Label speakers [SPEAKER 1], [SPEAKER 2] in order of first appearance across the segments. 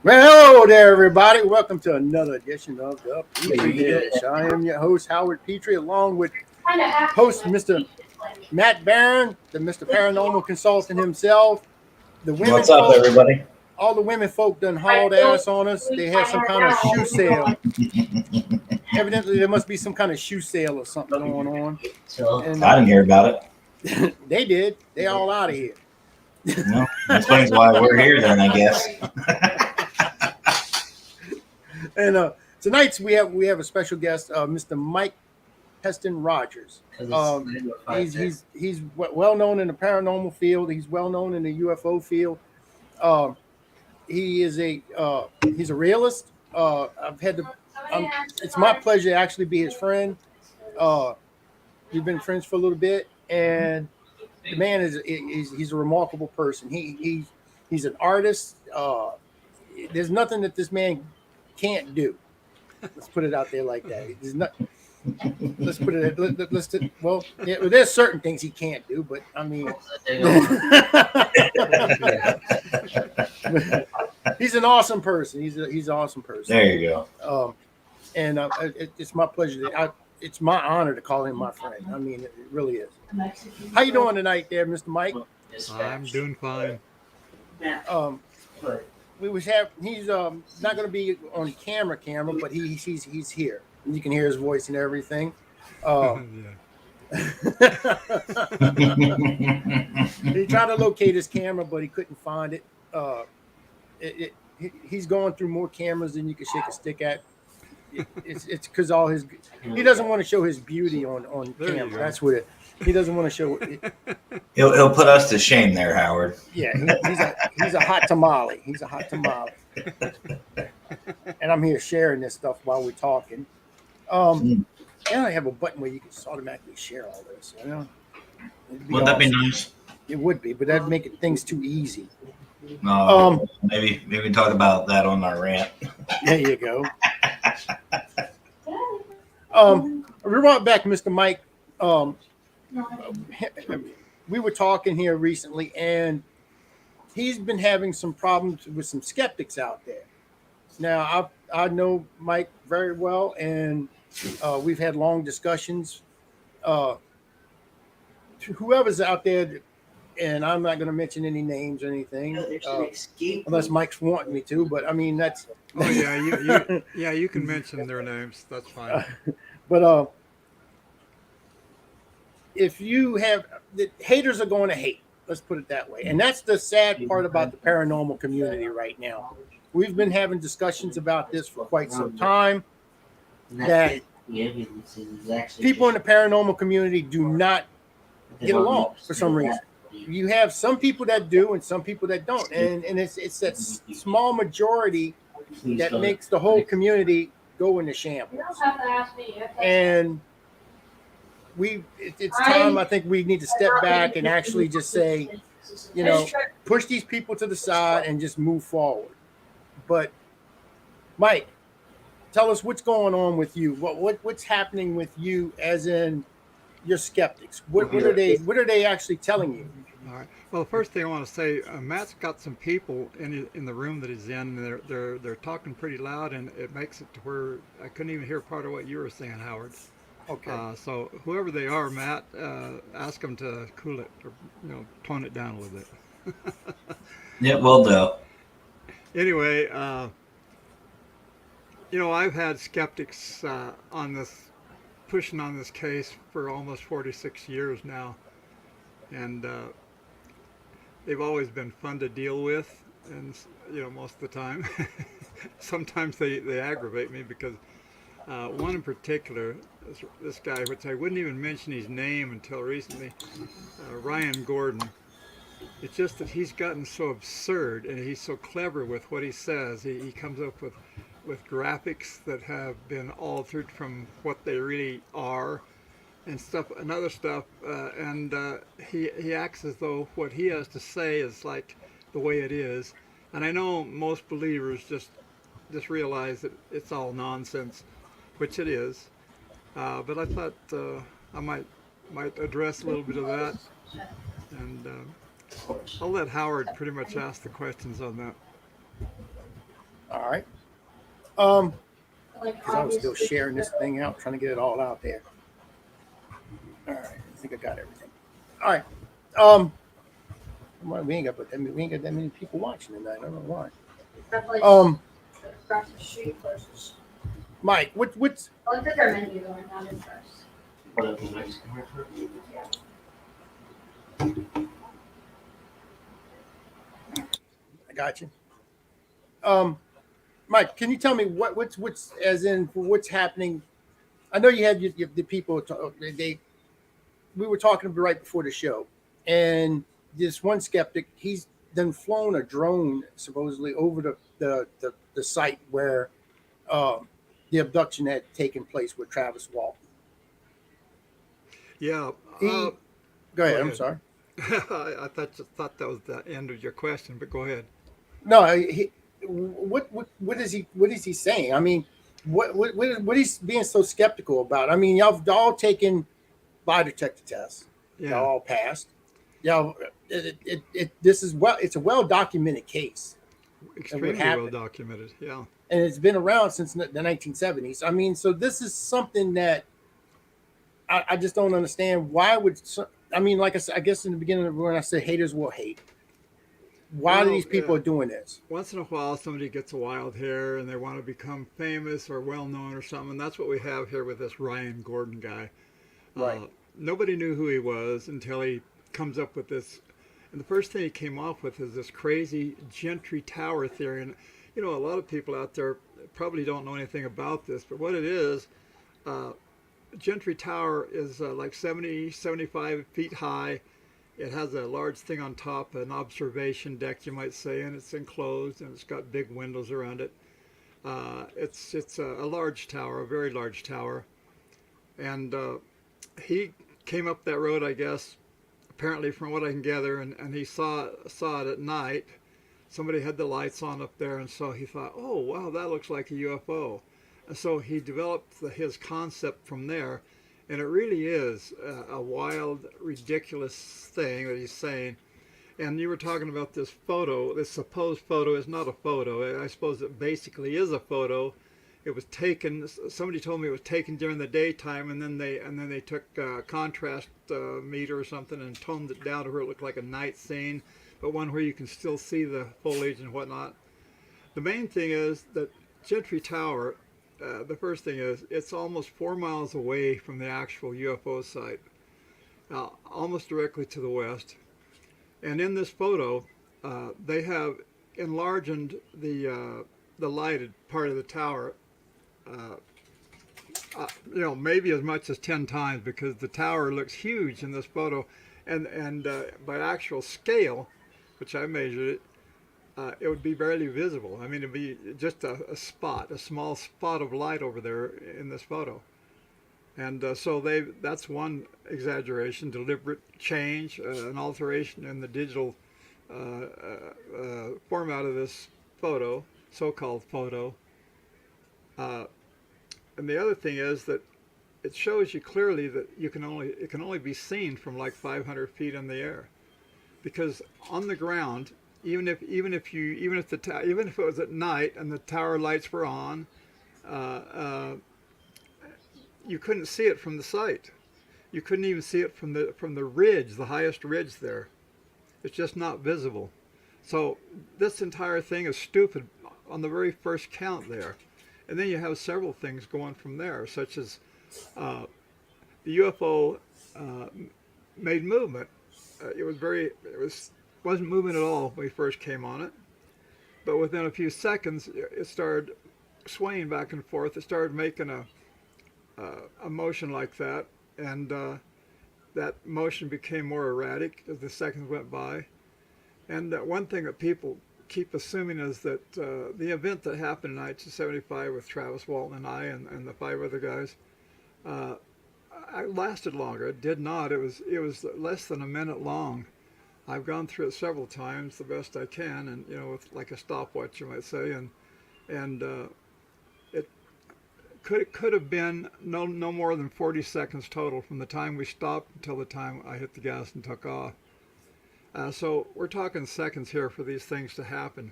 [SPEAKER 1] Well, hello there, everybody. Welcome to another edition of the Pitre Dish. I am your host, Howard Pitre, along with host Mr. Matt Barron, the Mr. Paranormal Consultant himself. The women
[SPEAKER 2] What's up,
[SPEAKER 1] folk,
[SPEAKER 2] everybody?
[SPEAKER 1] all the women folk done hauled ass on us. They had some kind of shoe sale. Evidently, there must be some kind of shoe sale or something going on. And
[SPEAKER 2] I didn't hear about
[SPEAKER 1] it. They did. They all out of here.
[SPEAKER 2] No, that explains why we're here then, I guess.
[SPEAKER 1] And tonight we have a special guest, Mr. Mike Heston-Rogers. He's well known in the paranormal field. He's well known in the UFO field. He's a realist. It's my pleasure to actually be his friend. We've been friends for a little bit, and the man he's a remarkable person. He's an artist. There's nothing that this man can't do. Let's put it out there like that. There's not. Let's put it. There's certain things he can't do, but I mean, he's an awesome person. He's an awesome person.
[SPEAKER 2] There you go.
[SPEAKER 1] It's my pleasure. It's my honor to call him my friend. I mean, it really is. How you doing tonight, there, Mr. Mike?
[SPEAKER 3] I'm doing fine.
[SPEAKER 1] He's not going to be on camera, but he's here. You can hear his voice and everything. He tried to locate his camera, but he couldn't find it. He's going through more cameras than you can shake a stick at. It's because he doesn't want to show his beauty on camera. That's what he doesn't want to show it.
[SPEAKER 2] He'll put us to shame there, Howard.
[SPEAKER 1] Yeah, he's a hot tamale. He's a hot tamale. And I'm here sharing this stuff while we're talking. And I have a button where you can just automatically share all this. You know,
[SPEAKER 2] Would that be nice?
[SPEAKER 1] It would be, but that'd make things too easy.
[SPEAKER 2] No, maybe we can talk about that on our rant.
[SPEAKER 1] There you go. We brought back Mr. Mike. We were talking here recently, and he's been having some problems with some skeptics out there. Now, I know Mike very well, and we've had long discussions. Whoever's out there, and I'm not going to mention any names or anything, unless Mike's wanting me to. But I mean, that's.
[SPEAKER 3] Oh yeah, you can mention their names. That's fine.
[SPEAKER 1] But if you have the haters are going to hate, let's put it that way, and that's the sad part about the paranormal community right now. We've been having discussions about this for quite some time. That people in the paranormal community do not get along for some reason. You have some people that do and some people that don't, and it's that small majority that makes the whole community go into shambles. And it's time, I think we need to step back and actually just say, push these people to the side and just move forward. But Mike, tell us what's going on with you. What's happening with you, as in your skeptics? What are they actually telling you?
[SPEAKER 3] All right. Well, the first thing I want to say, Matt's got some people in the room that he's in. And they're talking pretty loud, and it makes it to where I couldn't even hear part of what you were saying, Howard.
[SPEAKER 1] Okay.
[SPEAKER 3] So whoever they are, Matt, ask them to cool it or tone it down a little bit.
[SPEAKER 2] Yeah, will do.
[SPEAKER 3] Anyway, I've had skeptics pushing on this case for almost 46 years now, and they've always been fun to deal with, and most of the time. Sometimes they aggravate me because one in particular, this guy, which I wouldn't even mention his name until recently, Ryan Gordon. It's just that he's gotten so absurd, and he's so clever with what he says. He comes up with graphics that have been altered from what they really are, and other stuff. And he acts as though what he has to say is like the way it is. And I know most believers just realize that it's all nonsense, which it is. But I thought I might address a little bit of that, and I'll let Howard pretty much ask the questions on that.
[SPEAKER 1] All right. 'Cause I was still sharing this thing out, trying to get it all out there. All right, I think I got everything. All right. Well, we ain't got that many people watching tonight. I don't know why. Um, Mike, what's
[SPEAKER 4] Look at their menu going on in first.
[SPEAKER 1] I got you. Um, Mike, can you tell me what's as in for what's happening? I know you had the people. We were talking right before the show, and this one skeptic, he's then flown a drone supposedly over the site where um, the abduction had taken place with Travis Walton.
[SPEAKER 3] Yeah.
[SPEAKER 1] He, go
[SPEAKER 3] Go
[SPEAKER 1] ahead. I'm
[SPEAKER 3] ahead.
[SPEAKER 1] sorry.
[SPEAKER 3] I thought that was the end of your question, but go ahead.
[SPEAKER 1] No, what is he saying? I mean, what he's being so skeptical about? I mean, y'all all taken lie detector tests.
[SPEAKER 3] Yeah.
[SPEAKER 1] Y'all all passed. Y'all, this is it's a well documented case.
[SPEAKER 3] Extremely well documented. Yeah.
[SPEAKER 1] And it's been around since the 1970s. I mean, so this is something that I just don't understand. Why would I mean, like I said, I guess in the beginning when I said haters will hate. Why do these people are doing this?
[SPEAKER 3] Once in a while, somebody gets a wild hair and they want to become famous or well known or something. That's what we have here with this Ryan Gordon guy.
[SPEAKER 1] Right.
[SPEAKER 3] Nobody knew who he was until he comes up with this. And the first thing he came off with is this crazy Gentry Tower theory. And, you know, a lot of people out there probably don't know anything about this, but what it is, Gentry Tower is like 70, 75 feet high. It has a large thing on top, an observation deck, you might say, and it's enclosed and it's got big windows around it. It's a large tower, a very large tower. And he came up that road, I guess, apparently from what I can gather, and he saw it at night. Somebody had the lights on up there, and so he thought, oh, wow, that looks like a UFO. And so he developed his concept from there. And it really is a wild, ridiculous thing that he's saying. And you were talking about this photo, this supposed photo. It's not a photo. I suppose it basically is a photo. It was taken. Somebody told me it was taken during the daytime, and then they took a contrast meter or something and toned it down to where it looked like a night scene, but one where you can still see the foliage and whatnot. The main thing is that Gentry Tower. The first thing is, it's almost 4 miles away from the actual UFO site, almost directly to the west. And in this photo, they have enlarged the lighted part of the tower, maybe as much as 10 times, because the tower looks huge in this photo, and by actual scale, which I measured it, it would be barely visible. I mean, it'd be just a small spot of light over there in this photo. And so that's one exaggeration, deliberate change, an alteration in the digital format of this photo, so-called photo. And the other thing is that it shows you clearly that it can only be seen from like 500 feet in the air, because on the ground, even if it was at night and the tower lights were on, you couldn't see it from the site. You couldn't even see it from the ridge, the highest ridge there. It's just not visible. So this entire thing is stupid on the very first count there. And then you have several things going from there, such as the UFO made movement. Wasn't moving at all when we first came on it, but within a few seconds it started swaying back and forth. It started making a motion like that, and that motion became more erratic as the seconds went by. And one thing that people keep assuming is that the event that happened in 1975 with Travis Walton and I and the 5 other guys lasted longer. It did not. It was less than a minute long. I've gone through it several times, the best I can, and with like a stopwatch, you might say, and it could have been no more than 40 seconds total from the time we stopped until the time I hit the gas and took off. So we're talking seconds here for these things to happen.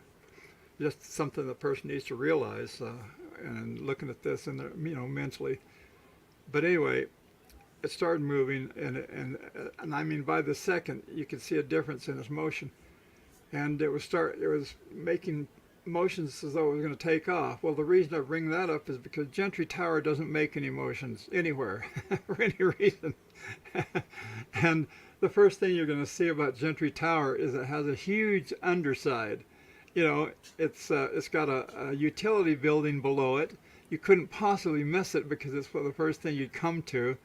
[SPEAKER 3] just something the person needs to realize, and looking at this and mentally. But anyway, it started moving, and I mean by the second you could see a difference in its motion, and it was making motions as though it was going to take off. Well, the reason I bring that up is because Gentry Tower doesn't make any motions anywhere for any reason. And the first thing you're going to see about Gentry Tower is it has a huge underside. It's got a utility building below it. You couldn't possibly miss it because it's the first thing you'd come to.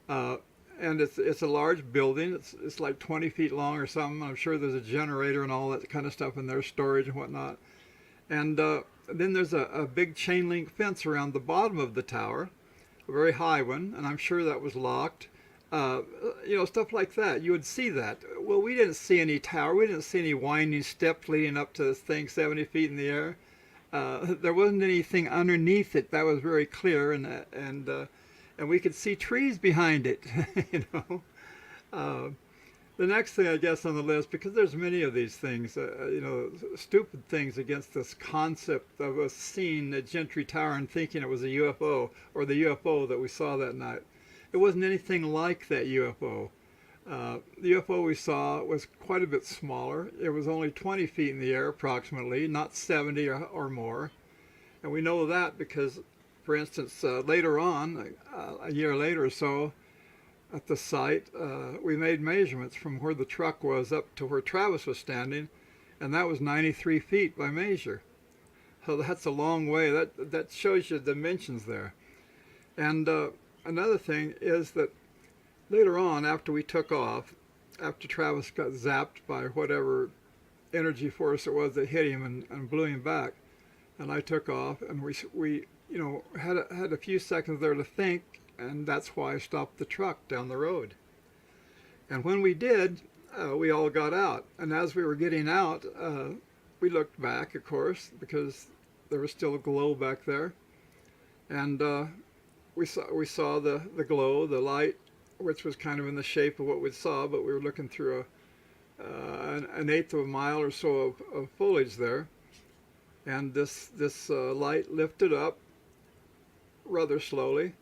[SPEAKER 3] And it's a large building. It's like 20 feet long or something. I'm sure there's a generator and all that kind of stuff in there, storage and whatnot. And then there's a big chain link fence around the bottom of the tower, a very high one, and I'm sure that was locked. Stuff like that. You would see that. Well, we didn't see any tower. We didn't see any winding steps leading up to this thing 70 feet in the air. There wasn't anything underneath it. That was very clear, and we could see trees behind it. The next thing, I guess, on the list, because there's many of these things, stupid things against this concept of us seeing the Gentry Tower and thinking it was a UFO, or the UFO that we saw that night. It wasn't anything like that UFO. The UFO we saw was quite a bit smaller. It was only 20 feet in the air, approximately, not 70 or more. And we know that because, for instance, later on, a year later or so, at the site, we made measurements from where the truck was up to where Travis was standing, and that was 93 feet by measure. So that's a long way. That shows you the dimensions there. And another thing is that later on, after we took off, after Travis got zapped by whatever energy force it was that hit him and blew him back, and I took off, and we had a few seconds there to think, and that's why I stopped the truck down the road. And when we did, we all got out. And as we were getting out, we looked back, of course, because there was still a glow back there. And we saw the glow, the light, which was kind of in the shape of what we saw, but we were looking through an eighth of a mile or so of foliage there. And this light lifted up rather slowly,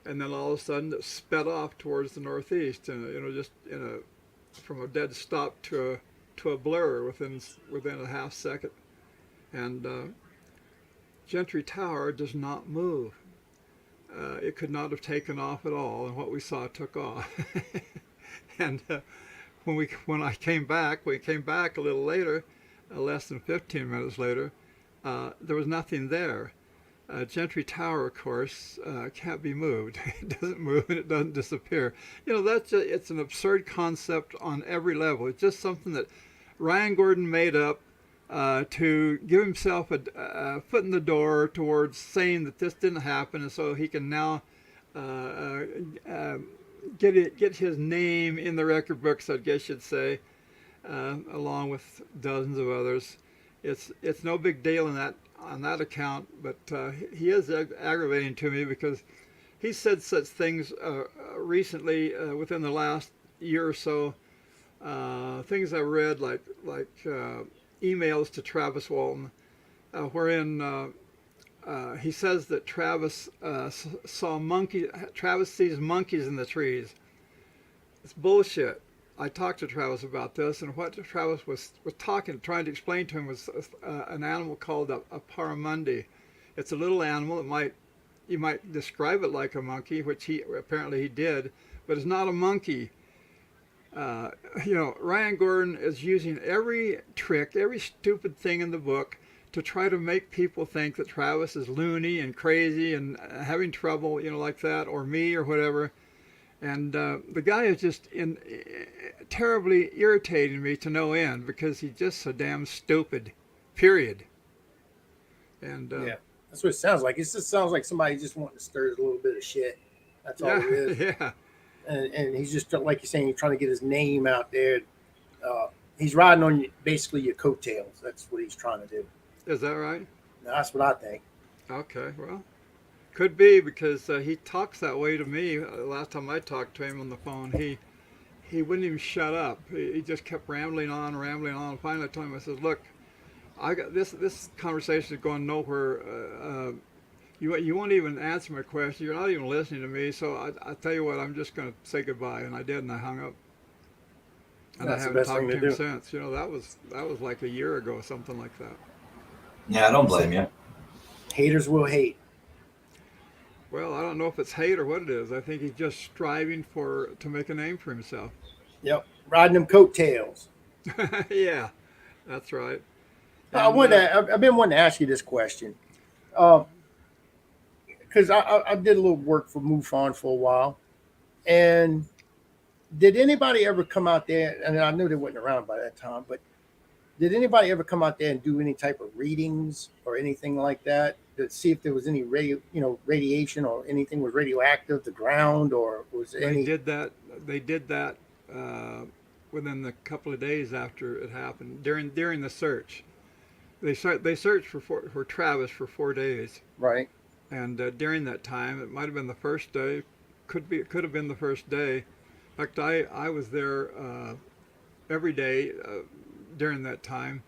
[SPEAKER 3] and then all of a sudden it sped off towards the northeast, and just from a dead stop to a blur within a half second. And Gentry Tower does not move. It could not have taken off at all, and what we saw took off. And when I came back, we came back a little later, less than 15 minutes later. There was nothing there. Gentry Tower, of course, can't be moved. It doesn't move and it doesn't disappear. It's an absurd concept on every level. It's just something that Ryan Gordon made up to give himself a foot in the door towards saying that this didn't happen, and so he can now get his name in the record books, I guess you'd say, along with dozens of others. It's no big deal on that account, but he is aggravating to me because he said such things recently within the last year or so. Things I read like emails to Travis Walton, wherein he says that Travis Travis sees monkeys in the trees. It's bullshit. I talked to Travis about this, and what Travis was trying to explain to him was an animal called a paramundi. It's a little animal. You might describe it like a monkey, which he apparently did, but it's not a monkey. Ryan Gordon is using every trick, every stupid thing in the book to try to make people think that Travis is loony and crazy and having trouble, like that, or me or whatever. And the guy is just terribly irritating me to no end because he's just so damn stupid, period. And
[SPEAKER 1] yeah, that's what it sounds like. It just sounds like somebody just wanting to stir a little bit of shit. That's all it is.
[SPEAKER 3] Yeah.
[SPEAKER 1] And he's just, like you're saying, he's trying to get his name out there. He's riding on basically your coattails. That's what he's trying to do.
[SPEAKER 3] Is that right?
[SPEAKER 1] That's what I think.
[SPEAKER 3] Okay, well, could be, because he talks that way to me. Last time I talked to him on the phone, he wouldn't even shut up. He just kept rambling on. Finally I told him, I said, look, I got this conversation is going nowhere. You won't even answer my question. You're not even listening to me. So I tell you what, I'm just going to say goodbye. And I did, and I hung up. And
[SPEAKER 1] That's
[SPEAKER 3] I
[SPEAKER 1] the
[SPEAKER 3] haven't
[SPEAKER 1] best
[SPEAKER 3] talked
[SPEAKER 1] thing
[SPEAKER 3] to
[SPEAKER 1] to
[SPEAKER 3] him
[SPEAKER 1] do.
[SPEAKER 3] since. You know, that was like a year ago, something like that.
[SPEAKER 2] Yeah, I don't blame you.
[SPEAKER 1] Haters will hate.
[SPEAKER 3] Well, I don't know if it's hate or what it is. I think he's just striving to make a name for himself.
[SPEAKER 1] Yep, riding them coattails.
[SPEAKER 3] Yeah, that's right.
[SPEAKER 1] I
[SPEAKER 3] And
[SPEAKER 1] wanted to, I've been wanting to ask you this question because I did a little work for MUFON for a while, and did anybody ever come out there? And I knew they wasn't around by that time, but did anybody ever come out there and do any type of readings or anything like that to see if there was any radiation or anything was radioactive, the ground, or was
[SPEAKER 3] they
[SPEAKER 1] any?
[SPEAKER 3] did that. They did that uh, within the couple of days after it happened. During the search, they searched for Travis for 4 days,
[SPEAKER 1] Right.
[SPEAKER 3] and during that time, it might have been the first day. Could have been the first day. In fact, I was there every day during that time,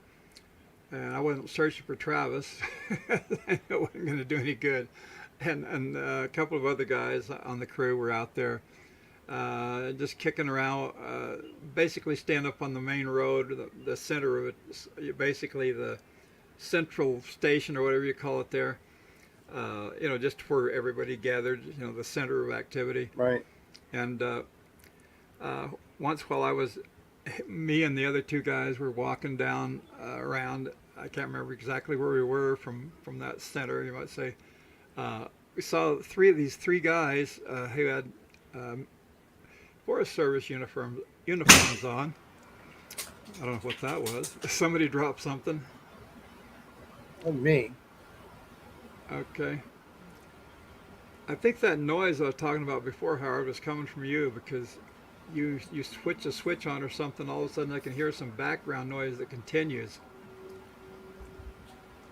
[SPEAKER 3] and I wasn't searching for Travis. It wasn't going to do any good. And a couple of other guys on the crew were out there just kicking around, basically stand up on the main road, the center of it, basically the central station or whatever you call it there. Just where everybody gathered, the center of activity.
[SPEAKER 1] Right.
[SPEAKER 3] And once while me and the other two guys were walking down around, I can't remember exactly where we were from that center, you might say. We saw these three guys who had Forest Service uniforms on. I don't know what that was. Somebody dropped something.
[SPEAKER 1] Oh, me.
[SPEAKER 3] Okay. I think that noise I was talking about before, Howard, was coming from you because you switch a switch on or something. All of a sudden, I can hear some background noise that continues.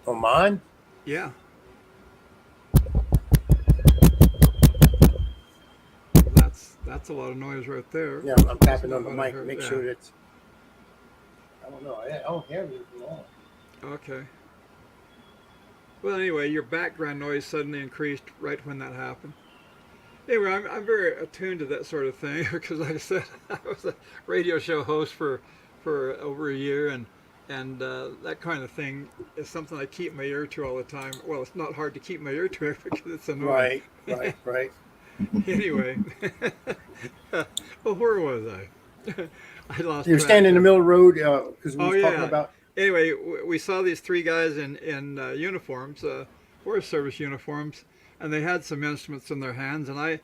[SPEAKER 1] Oh, mine.
[SPEAKER 3] Yeah. That's a lot of noise right there.
[SPEAKER 1] Yeah, I'm tapping on the
[SPEAKER 3] What I
[SPEAKER 1] mic to
[SPEAKER 3] heard,
[SPEAKER 1] make
[SPEAKER 3] yeah.
[SPEAKER 1] sure that's. I don't know. I don't have anything on.
[SPEAKER 3] Okay. Well, anyway, your background noise suddenly increased right when that happened. Anyway, I'm very attuned to that sort of thing because, like I said, I was a radio show host for over a year, and that kind of thing is something I keep my ear to all the time. Well, it's not hard to keep my ear to it because it's annoying.
[SPEAKER 1] Right.
[SPEAKER 3] Anyway, well, where was I? I lost
[SPEAKER 1] You're
[SPEAKER 3] track
[SPEAKER 1] standing in the
[SPEAKER 3] there.
[SPEAKER 1] middle of the road because we
[SPEAKER 3] Oh
[SPEAKER 1] was talking
[SPEAKER 3] yeah.
[SPEAKER 1] about.
[SPEAKER 3] Anyway, we saw these three guys in uniforms, Forest Service uniforms, and they had some instruments in their hands. And I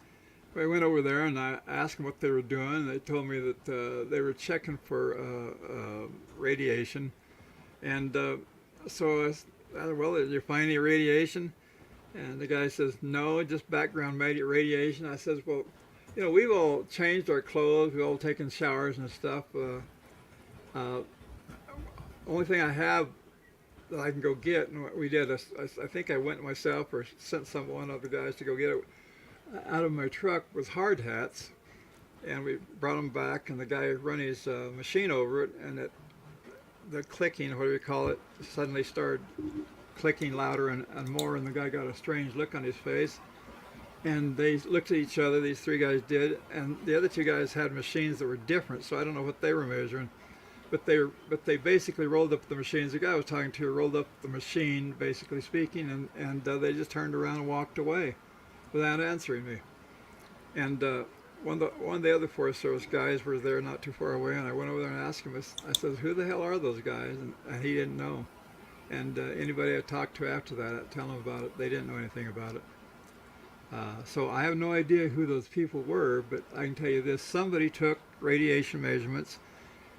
[SPEAKER 3] went over there and I asked them what they were doing. They told me that they were checking for radiation. And so I said, well, did you find any radiation? And the guy says, no, just background radiation. I says, well, we've all changed our clothes. We've all taken showers and stuff. Only thing I have that I can go get, and what we did, I think I went myself or sent one of the guys to go get it out of my truck, was hard hats. And we brought them back, and the guy run his machine over it, and the clicking, what do you call it, suddenly started clicking louder and more, and the guy got a strange look on his face. And they looked at each other, these three guys did, and the other two guys had machines that were different, so I don't know what they were measuring. But they basically rolled up the machines. The guy I was talking to rolled up the machine, basically speaking, and they just turned around and walked away without answering me. And one of the other Forest Service guys were there not too far away, and I went over there and asked him, I said, who the hell are those guys? And he didn't know. And anybody I talked to after that, tell them about it, they didn't know anything about it. So I have no idea who those people were, but I can tell you this, somebody took radiation measurements,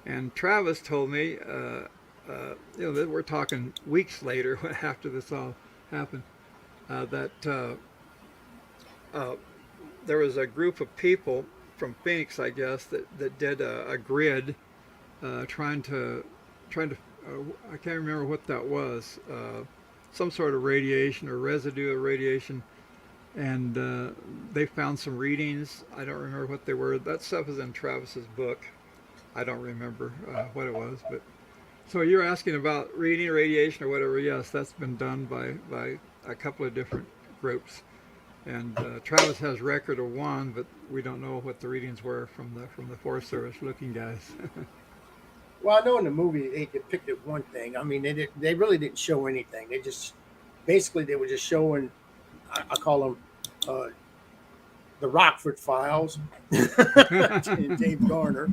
[SPEAKER 3] and Travis told me, that we're talking weeks later after this all happened, that there was a group of people from Phoenix, I guess, that did a grid trying to I can't remember what that was, some sort of radiation or residue of radiation, and they found some readings. I don't remember what they were. That stuff is in Travis's book. I don't remember what it was, but So you're asking about reading, radiation, or whatever. Yes, that's been done by a couple of different groups. And Travis has record of one, but we don't know what the readings were from the Forest Service looking guys.
[SPEAKER 1] Well, I know in the movie they depicted one thing. I mean, they really didn't show anything. They just basically they were just showing. I call them the Rockford Files. James Garner.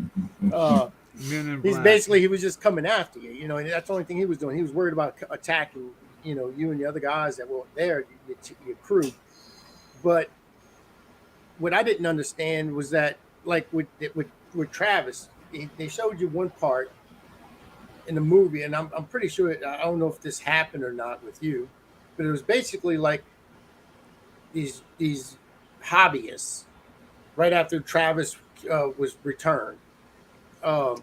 [SPEAKER 3] Men in
[SPEAKER 1] He's
[SPEAKER 3] Black.
[SPEAKER 1] basically he was just coming after you. You know, and that's the only thing he was doing. He was worried about attacking. You know, you and the other guys that were there, your crew. But what I didn't understand was that, like with Travis, they showed you one part in the movie, and I'm pretty sure I don't know if this happened or not with you, but it was basically like these hobbyists right after Travis was returned, um,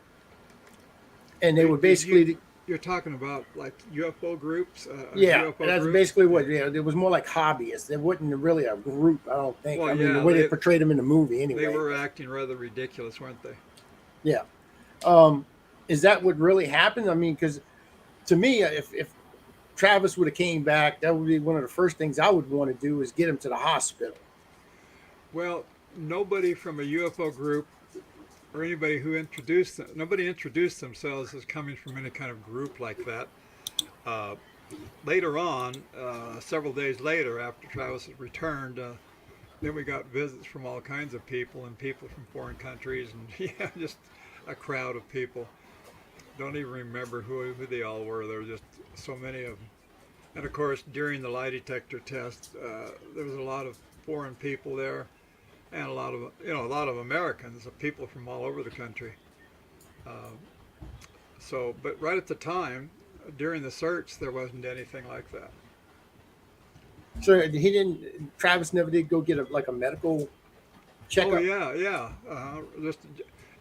[SPEAKER 1] and they were basically
[SPEAKER 3] You're talking about like UFO groups.
[SPEAKER 1] yeah,
[SPEAKER 3] UFO
[SPEAKER 1] and that's
[SPEAKER 3] groups?
[SPEAKER 1] basically what it was more like hobbyists. There wasn't really a group, I don't think.
[SPEAKER 3] Well,
[SPEAKER 1] I mean, the
[SPEAKER 3] yeah,
[SPEAKER 1] way they
[SPEAKER 3] they-
[SPEAKER 1] portrayed them in the movie, anyway.
[SPEAKER 3] They were acting rather ridiculous, weren't they?
[SPEAKER 1] Yeah. Is that what really happened? I mean, because to me, if Travis would have came back, that would be one of the first things I would want to do is get him to the hospital.
[SPEAKER 3] Well, nobody from a UFO group or anybody who introduced them, nobody introduced themselves as coming from any kind of group like that. Uh, Later on, several days later, after Travis had returned, then we got visits from all kinds of people and people from foreign countries, and yeah, just a crowd of people. Don't even remember who they all were. There were just so many of them. And of course, during the lie detector test, there was a lot of foreign people there, and a lot of Americans, people from all over the country. But right at the time, during the search, there wasn't anything like that.
[SPEAKER 1] So he didn't. Travis never did go get a medical checkup.
[SPEAKER 3] Oh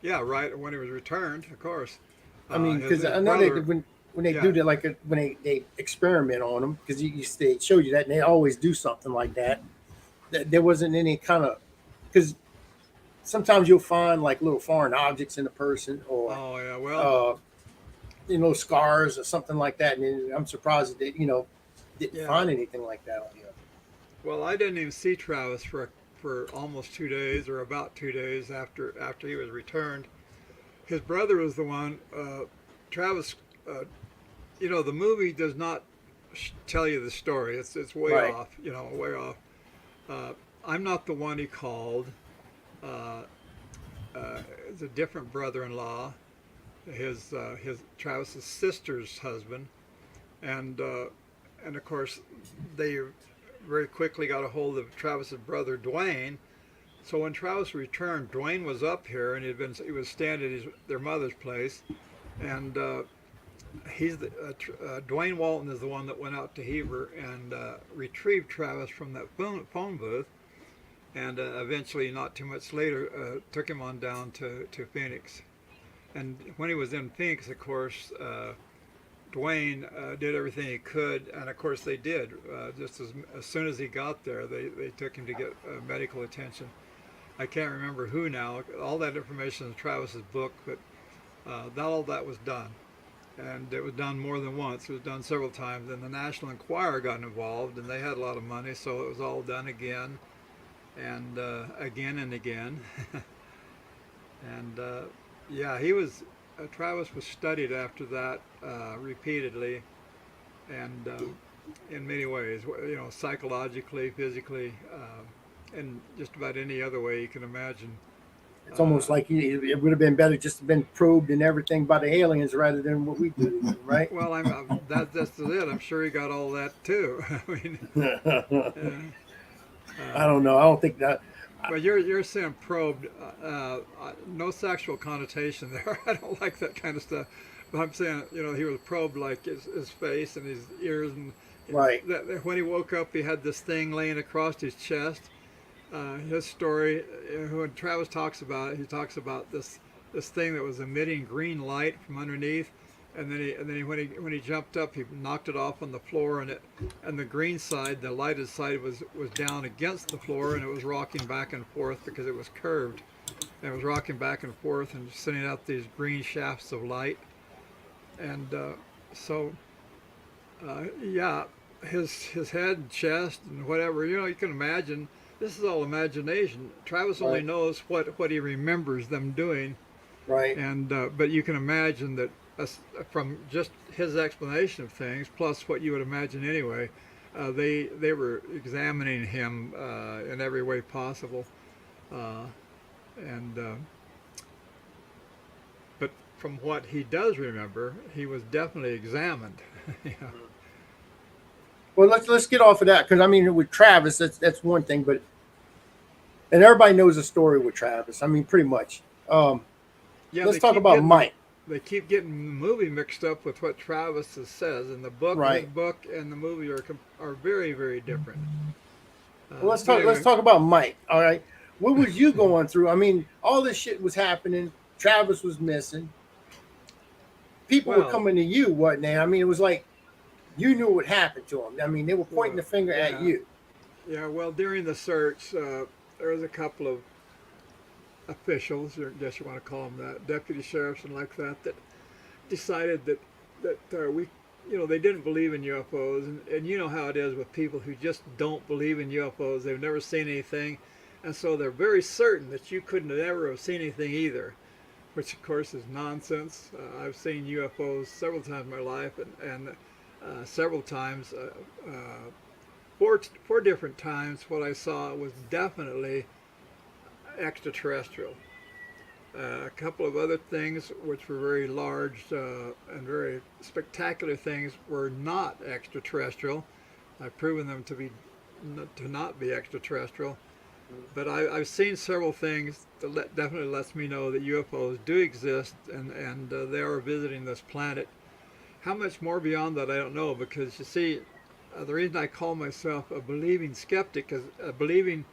[SPEAKER 3] yeah. Right when he was returned, of course.
[SPEAKER 1] I mean,
[SPEAKER 3] His
[SPEAKER 1] because I know
[SPEAKER 3] brother-
[SPEAKER 1] when they
[SPEAKER 3] yeah.
[SPEAKER 1] do that, when they experiment on them, because they showed you that, and they always do something like that. There wasn't any kind of because sometimes you'll find like little foreign objects in a person or
[SPEAKER 3] Oh yeah, well,
[SPEAKER 1] scars or something like that. And I'm surprised that they, didn't
[SPEAKER 3] Yeah.
[SPEAKER 1] find anything like that on you.
[SPEAKER 3] well, I didn't even see Travis for almost 2 days or about 2 days after he was returned. His brother was the one. Travis, the movie does not tell you the story. It's way
[SPEAKER 1] Right.
[SPEAKER 3] off. Way off. I'm not the one he called. It's a different brother-in-law, his Travis's sister's husband, and of course they very quickly got a hold of Travis's brother Dwayne. So when Travis returned, Dwayne was up here and he was staying at their mother's place, and Dwayne Walton is the one that went out to Heber and retrieved Travis from that phone booth, and eventually, not too much later, took him on down to Phoenix. And when he was in Phoenix, of course, Dwayne did everything he could, and of course they did. Just as soon as he got there, they took him to get medical attention. I can't remember who now. All that information is in Travis's book, but all that was done. And it was done more than once. It was done several times. And the National Enquirer got involved, and they had a lot of money, so it was all done again and again and again. And Travis was studied after that repeatedly, and in many ways, psychologically, physically, and just about any other way you can imagine.
[SPEAKER 1] It's almost like it would have been better just to have been probed and everything by the aliens rather than what we do, right?
[SPEAKER 3] Well, that's it. I'm sure he got all that too. I mean,
[SPEAKER 1] I don't know. I don't think that.
[SPEAKER 3] but you're saying probed, no sexual connotation there. I don't like that kind of stuff. But I'm saying, he was probed like his face and his ears, and
[SPEAKER 1] Right.
[SPEAKER 3] that when he woke up, he had this thing laying across his chest. His story, when Travis talks about it, he talks about this thing that was emitting green light from underneath, and then when he jumped up, he knocked it off on the floor, and the green side, the lighted side, was down against the floor, and it was rocking back and forth because it was curved, and it was rocking back and forth and sending out these green shafts of light. And so, yeah, his head and chest and whatever, you can imagine. This is all imagination. Travis only
[SPEAKER 1] Right.
[SPEAKER 3] knows what he remembers them doing,
[SPEAKER 1] Right.
[SPEAKER 3] and but you can imagine that from just his explanation of things, plus what you would imagine anyway, they were examining him in every way possible, uh, and but from what he does remember, he was definitely examined. Yeah.
[SPEAKER 1] Well, let's get off of that because I mean, with Travis, that's one thing, but and everybody knows the story with Travis. I mean, pretty much.
[SPEAKER 3] Yeah,
[SPEAKER 1] Let's talk about Mike.
[SPEAKER 3] They keep getting the movie mixed up with what Travis says in the book. His
[SPEAKER 1] Right.
[SPEAKER 3] book and the movie are very, very different.
[SPEAKER 1] Well,
[SPEAKER 3] But anyway,
[SPEAKER 1] let's talk about Mike. All right, what was you going through? I mean, all this shit was happening. Travis was missing. People were
[SPEAKER 3] well,
[SPEAKER 1] coming to you, what now? I mean, it was like you knew what happened to him. I mean, they were pointing the finger at
[SPEAKER 3] yeah.
[SPEAKER 1] you.
[SPEAKER 3] Yeah, well, during the search, there was a couple of officials, or I guess you want to call them that, deputy sheriffs and like that, that decided that we, they didn't believe in UFOs, and you know how it is with people who just don't believe in UFOs. They've never seen anything, and so they're very certain that you couldn't have ever have seen anything either, which of course is nonsense. I've seen UFOs several times in my life, and several times, four different times, what I saw was definitely extraterrestrial. A couple of other things which were very large and very spectacular things were not extraterrestrial. I've proven them to not be extraterrestrial. But I've seen several things that definitely lets me know that UFOs do exist, and they are visiting this planet. How much more beyond that I don't know, because you see, the reason I call myself a believing skeptic, is a believing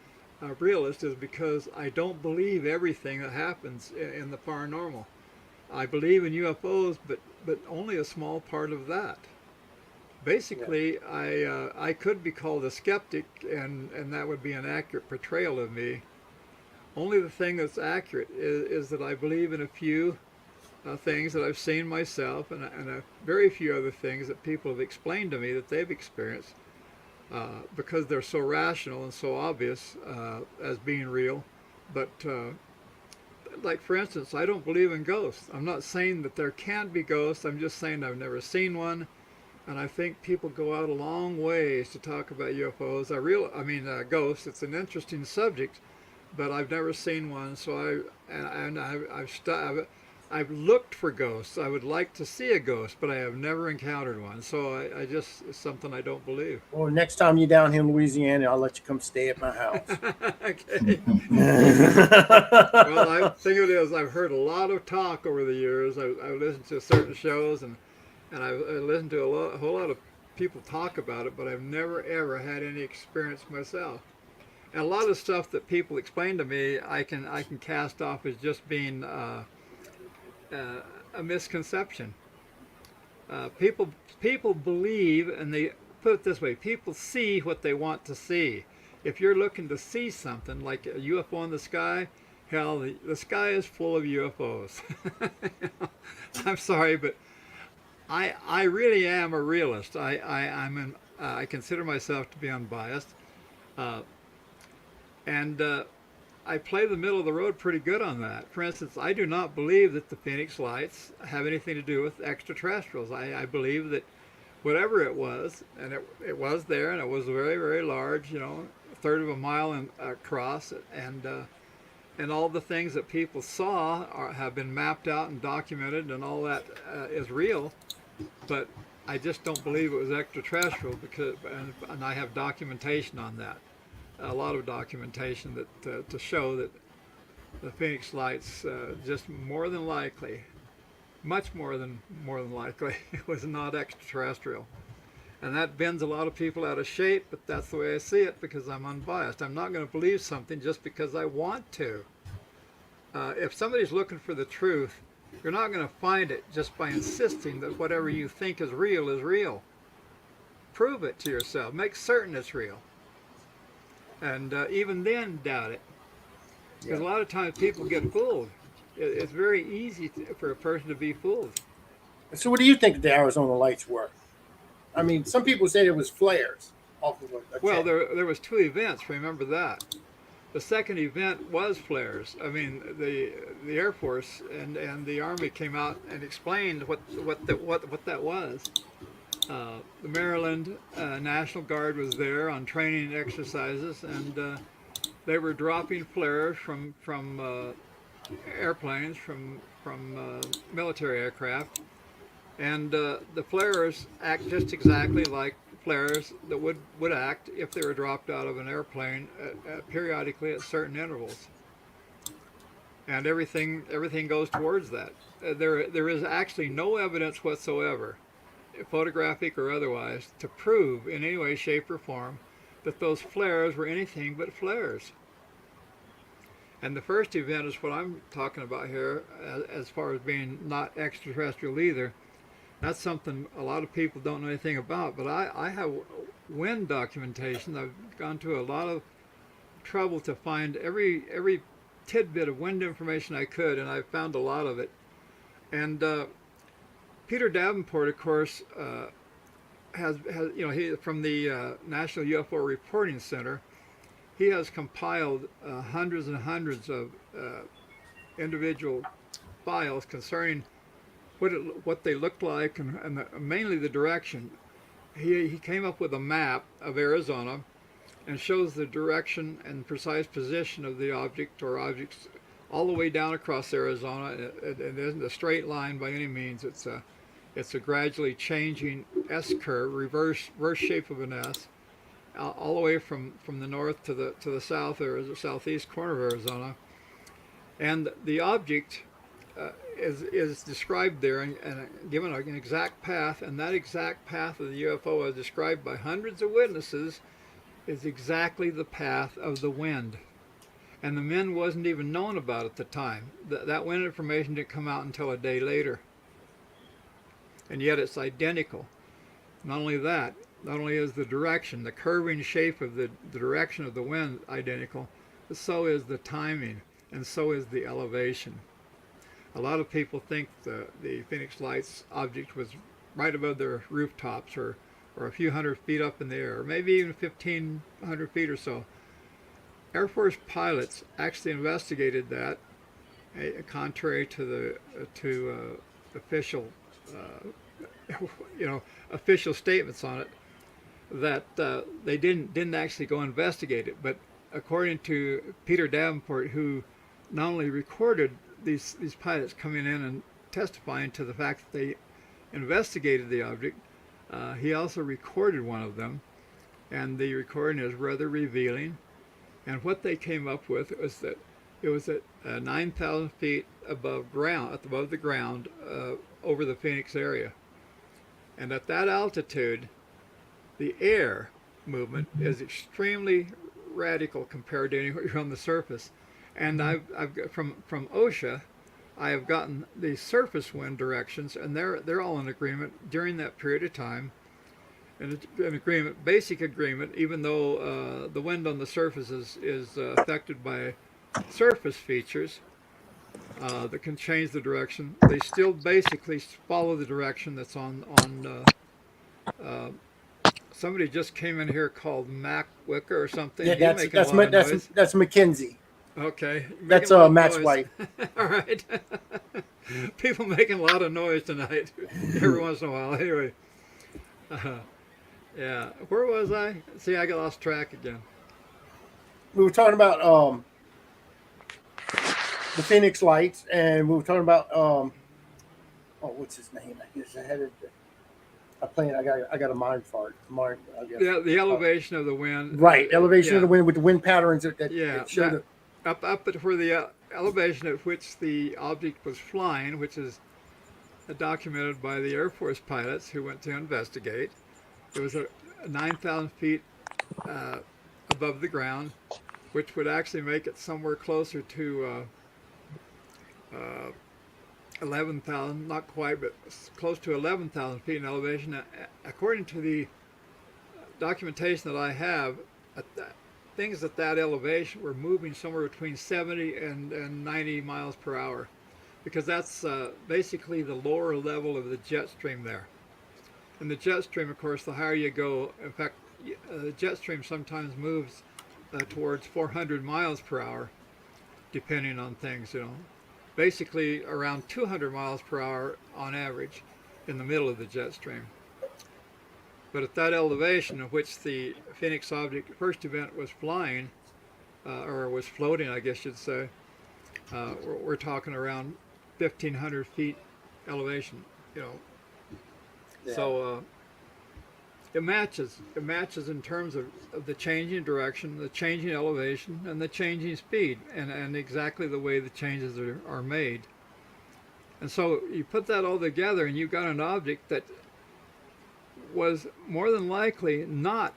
[SPEAKER 3] realist, is because I don't believe everything that happens in the paranormal. I believe in UFOs, but only a small part of that. Basically, I could be called a skeptic, and that would be an accurate portrayal of me. Only the thing that's accurate is that I believe in a few things that I've seen myself, and a very few other things that people have explained to me that they've experienced, because they're so rational and so obvious as being real. But like, for instance, I don't believe in ghosts. I'm not saying that there can't be ghosts. I'm just saying I've never seen one. And I think people go out a long ways to talk about UFOs. Ghosts. It's an interesting subject, but I've never seen one. So I've looked for ghosts. I would like to see a ghost, but I have never encountered one. So it's something I don't believe.
[SPEAKER 1] Well, next time you're down here in Louisiana, I'll let you come stay at my house.
[SPEAKER 3] Okay. Well, I think it is. I've heard a lot of talk over the years. I've listened to certain shows, and I've listened to a whole lot of people talk about it, but I've never ever had any experience myself. And a lot of stuff that people explain to me, I can cast off as just being a misconception. People believe, and they put it this way: people see what they want to see. If you're looking to see something like a UFO in the sky, hell, the sky is full of UFOs. I'm sorry, but I really am a realist. I consider myself to be unbiased, and I play the middle of the road pretty good on that. For instance, I do not believe that the Phoenix Lights have anything to do with extraterrestrials. I believe that whatever it was, and it was there, and it was very, very large, a third of a mile across, and all the things that people saw have been mapped out and documented, and all that is real. But I just don't believe it was extraterrestrial, and I have documentation on that. A lot of documentation that to show that the Phoenix Lights just more than likely, much more than likely, was not extraterrestrial. And that bends a lot of people out of shape, but that's the way I see it, because I'm unbiased. I'm not going to believe something just because I want to. If somebody's looking for the truth, you're not going to find it just by insisting that whatever you think is real is real. Prove it to yourself. Make certain it's real. And even then, doubt it. Because a lot of times people get fooled. It's very easy for a person to be fooled.
[SPEAKER 1] So, what do you think the Arizona lights were? I mean, some people said it was flares off of a
[SPEAKER 3] Well,
[SPEAKER 1] jet.
[SPEAKER 3] there was two events. Remember that. The second event was flares. I mean, the Air Force and the Army came out and explained what that was. The Maryland National Guard was there on training exercises, and they were dropping flares from airplanes, from military aircraft, and the flares act just exactly like flares that would act if they were dropped out of an airplane periodically at certain intervals. And everything goes towards that. There is actually no evidence whatsoever, photographic or otherwise, to prove in any way, shape, or form that those flares were anything but flares. And the first event is what I'm talking about here, as far as being not extraterrestrial either. That's something a lot of people don't know anything about, but I have wind documentation. I've gone to a lot of trouble to find every tidbit of wind information I could, and I found a lot of it. And Peter Davenport, of course, has he from the National UFO Reporting Center. He has compiled hundreds and hundreds of individual files concerning what they looked like and mainly the direction. He came up with a map of Arizona and shows the direction and precise position of the object or objects all the way down across Arizona. It isn't a straight line by any means. It's a gradually changing S curve, reverse shape of an S, all the way from the north to the south or the southeast corner of Arizona. And the object is described there and given an exact path, and that exact path of the UFO, as described by hundreds of witnesses, is exactly the path of the wind. And the wind wasn't even known about at the time. That wind information didn't come out until a day later. And yet it's identical. Not only that, not only is the direction, the curving shape of the direction of the wind identical, but so is the timing, and so is the elevation. A lot of people think the Phoenix Lights object was right above their rooftops or a few hundred feet up in the air, or maybe even 1,500 feet or so. Air Force pilots actually investigated that, contrary to the official, official statements on it, that they didn't actually go investigate it. But according to Peter Davenport, who not only recorded these pilots coming in and testifying to the fact that they investigated the object, he also recorded one of them, and the recording is rather revealing. And what they came up with was that it was at 9,000 feet above the ground, over the Phoenix area. And at that altitude, the air movement is extremely radical compared to anywhere on the surface. And I've got, from OSHA, I have gotten the surface wind directions, and they're all in agreement during that period of time. And it's an agreement, basic agreement, even though the wind on the surface is affected by surface features that can change the direction. They still basically follow the direction that's on somebody just came in here called Mac Wicker or something.
[SPEAKER 1] Yeah,
[SPEAKER 3] He's making a lot of noise.
[SPEAKER 1] that's McKenzie.
[SPEAKER 3] Okay.
[SPEAKER 1] That's
[SPEAKER 3] Making a lot of
[SPEAKER 1] Matt's
[SPEAKER 3] noise.
[SPEAKER 1] wife.
[SPEAKER 3] All right. People making a lot of noise tonight every once in a while. Anyway. Yeah. Where was I? See, I got lost track again.
[SPEAKER 1] We were talking about the Phoenix Lights, and we were talking about what's his name? I guess I had it. I got a mind fart. I guess.
[SPEAKER 3] The elevation of the wind.
[SPEAKER 1] Right, elevation
[SPEAKER 3] yeah.
[SPEAKER 1] of the wind with the wind patterns that
[SPEAKER 3] Yeah,
[SPEAKER 1] showed.
[SPEAKER 3] up at where the elevation at which the object was flying, which is documented by the Air Force pilots who went to investigate. It was a 9,000 feet above the ground, which would actually make it somewhere closer to 11,000, not quite, but close to 11,000 feet in elevation. According to the documentation that I have, things at that elevation were moving somewhere between 70 and 90 miles per hour. because that's basically the lower level of the jet stream there. And the jet stream, of course, the higher you go, in fact, the jet stream sometimes moves towards 400 miles per hour, depending on things, Basically around 200 miles per hour on average in the middle of the jet stream. But at that elevation at which the Phoenix object first event was flying, or was floating, I guess you'd say, we're talking around 1,500 feet elevation, Yeah. So it matches in terms of the changing direction, the changing elevation, and the changing speed, and exactly the way the changes are made. And so you put that all together and you've got an object that was more than likely not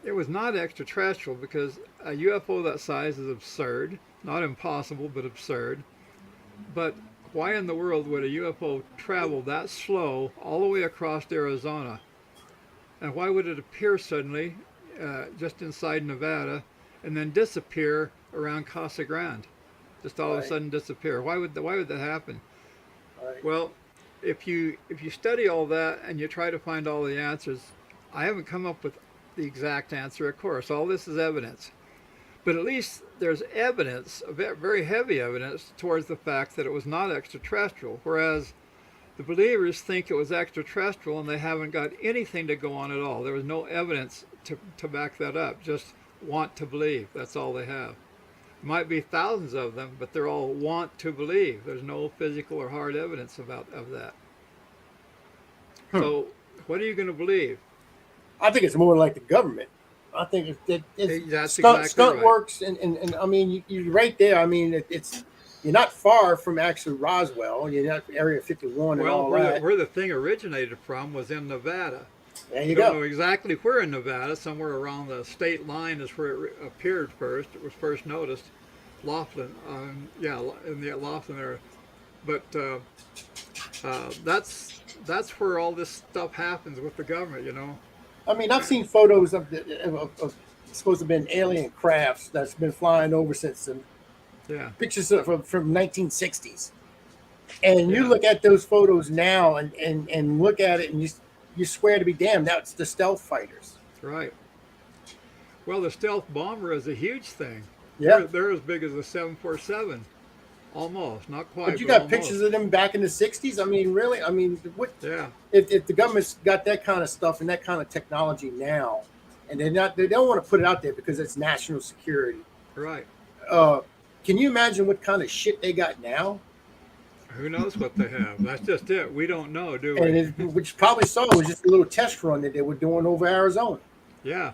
[SPEAKER 3] extraterrestrial, because a UFO that size is absurd, not impossible, but absurd. But why in the world would a UFO travel that slow all the way across Arizona? And why would it appear suddenly just inside Nevada and then disappear around Casa Grande? Just all of a sudden disappear. Why would that happen?
[SPEAKER 1] Right.
[SPEAKER 3] Well, if you study all that and you try to find all the answers, I haven't come up with the exact answer, of course. All this is evidence. But at least there's evidence, very heavy evidence, towards the fact that it was not extraterrestrial, whereas the believers think it was extraterrestrial and they haven't got anything to go on at all. There was no evidence to back that up, just want to believe. That's all they have. Might be thousands of them, but they're all want to believe. There's no physical or hard evidence of that. So what are you going to believe?
[SPEAKER 1] I think it's more like the government. I think it's
[SPEAKER 3] That's
[SPEAKER 1] stunt
[SPEAKER 3] exactly right.
[SPEAKER 1] works, and I mean, you're right there. I mean, you're not far from actually Roswell. You're not Area 51 and all that.
[SPEAKER 3] Where the thing originated from was in Nevada.
[SPEAKER 1] There you
[SPEAKER 3] Don't
[SPEAKER 1] go.
[SPEAKER 3] know exactly where in Nevada. Somewhere around the state line is where it appeared first. It was first noticed. Laughlin, in the Laughlin area. But that's where all this stuff happens with the government,
[SPEAKER 1] I mean, I've seen photos of supposed to have been alien crafts that's been flying over since pictures from 1960s. And you look at those photos now and look at it and you swear to be damned, that's the stealth fighters.
[SPEAKER 3] Right. Well, the stealth bomber is a huge thing.
[SPEAKER 1] Yeah.
[SPEAKER 3] They're as big as a 747. Almost, not quite.
[SPEAKER 1] But you got
[SPEAKER 3] almost.
[SPEAKER 1] pictures of them back in the 60s? I mean, really? I mean, what?
[SPEAKER 3] Yeah.
[SPEAKER 1] If the government's got that kind of stuff and that kind of technology now, and they don't want to put it out there because it's national security.
[SPEAKER 3] Right.
[SPEAKER 1] Can you imagine what kind of shit they got now?
[SPEAKER 3] Who knows what they have? That's just it. We don't know, do we?
[SPEAKER 1] And which probably saw was just a little test run that they were doing over Arizona.
[SPEAKER 3] Yeah.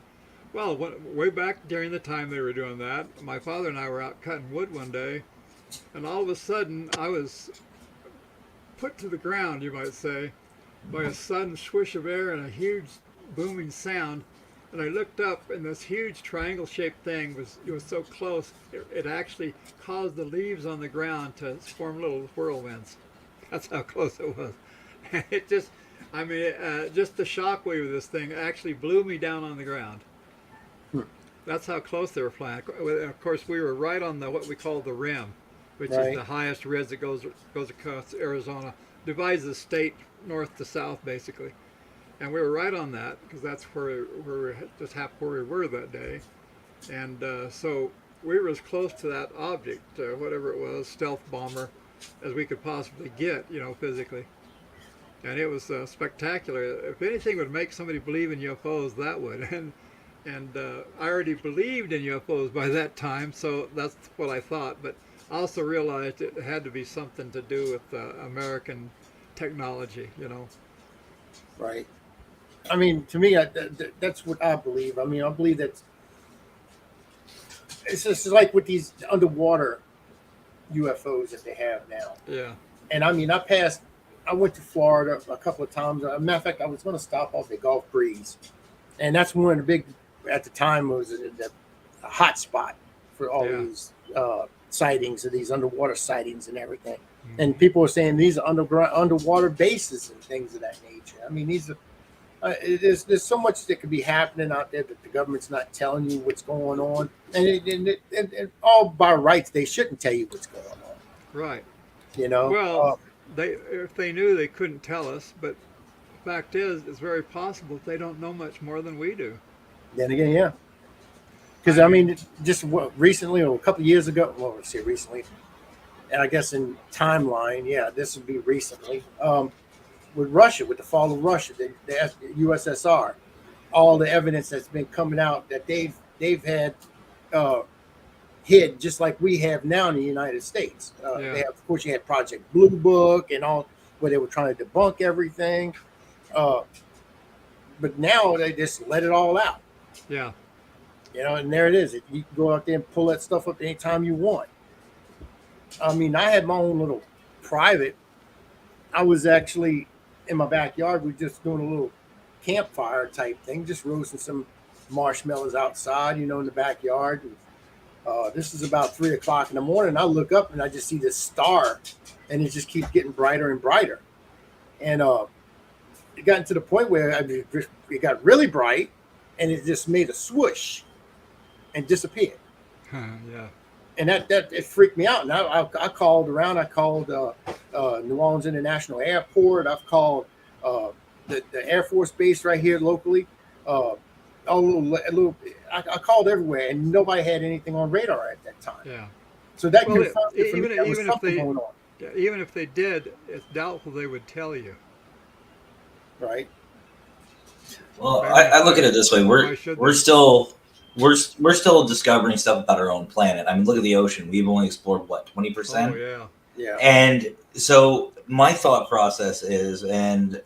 [SPEAKER 3] Well, way back during the time they were doing that, my father and I were out cutting wood one day, and all of a sudden I was put to the ground, you might say, by a sudden swish of air and a huge booming sound. And I looked up, and this huge triangle-shaped thing was so close, it actually caused the leaves on the ground to form little whirlwinds. That's how close it was. And it just, just the shockwave of this thing actually blew me down on the ground. That's how close they were flying. Of course, we were right on what we call the rim, which is the highest ridge that goes across Arizona, divides the state north to south, basically. And we were right on that because that's where we were that day. And so we were as close to that object, whatever it was, stealth bomber, as we could possibly get, physically. And it was spectacular. If anything would make somebody believe in UFOs, that would. And I already believed in UFOs by that time, so that's what I thought. But I also realized it had to be something to do with American technology,
[SPEAKER 1] Right. I mean, to me, that's what I believe. I mean, I believe that it's just like with these underwater UFOs that they have now.
[SPEAKER 3] Yeah.
[SPEAKER 1] And I mean, I went to Florida a couple of times. As a matter of fact, I was going to stop off at Gulf Breeze. And that's one of the big, at the time, was a hot spot for all these sightings of these underwater sightings and everything. Mm-hmm. And people were saying these are underwater bases and things of that nature. I mean, these are, there's so much that could be happening out there that the government's not telling you what's going on. And all by rights, they shouldn't tell you what's going on.
[SPEAKER 3] Right.
[SPEAKER 1] You know,
[SPEAKER 3] Well, if they knew, they couldn't tell us. But the fact is, it's very possible they don't know much more than we do.
[SPEAKER 1] then again, yeah. Because
[SPEAKER 3] I
[SPEAKER 1] I
[SPEAKER 3] mean,
[SPEAKER 1] mean, just recently or a couple of years ago. Well, let's see, recently, and I guess in timeline, yeah, this would be recently. With Russia, with the fall of Russia, the USSR, all the evidence that's been coming out that they've had uh, hid, just like we have now in the United States.
[SPEAKER 3] Yeah.
[SPEAKER 1] They have, of course, you had Project Blue Book and all, where they were trying to debunk everything. Uh, but now they just let it all out.
[SPEAKER 3] Yeah.
[SPEAKER 1] You know, and there it is. You can go out there and pull that stuff up anytime you want. I mean, I had my own little private. I was actually in my backyard. We were just doing a little campfire type thing, just roasting some marshmallows outside, in the backyard. This is about 3:00 in the morning. I look up and I just see this star, and it just keeps getting brighter and brighter. And it got to the point where it got really bright, and it just made a swoosh and disappeared.
[SPEAKER 3] Yeah.
[SPEAKER 1] And that it freaked me out. And I called around. I called New Orleans International Airport. I've called the Air Force Base right here locally. I called everywhere, and nobody had anything on radar at that time.
[SPEAKER 3] Yeah.
[SPEAKER 1] So that
[SPEAKER 3] Well,
[SPEAKER 1] confirmed it for me. There was something going on,
[SPEAKER 3] even if they did, it's doubtful they would tell you.
[SPEAKER 1] right?
[SPEAKER 2] Well, I look at it this way: we're still discovering stuff about our own planet. I mean, look at the ocean. We've only explored what 20%.
[SPEAKER 3] Oh yeah.
[SPEAKER 1] Yeah.
[SPEAKER 2] And so my thought process is, and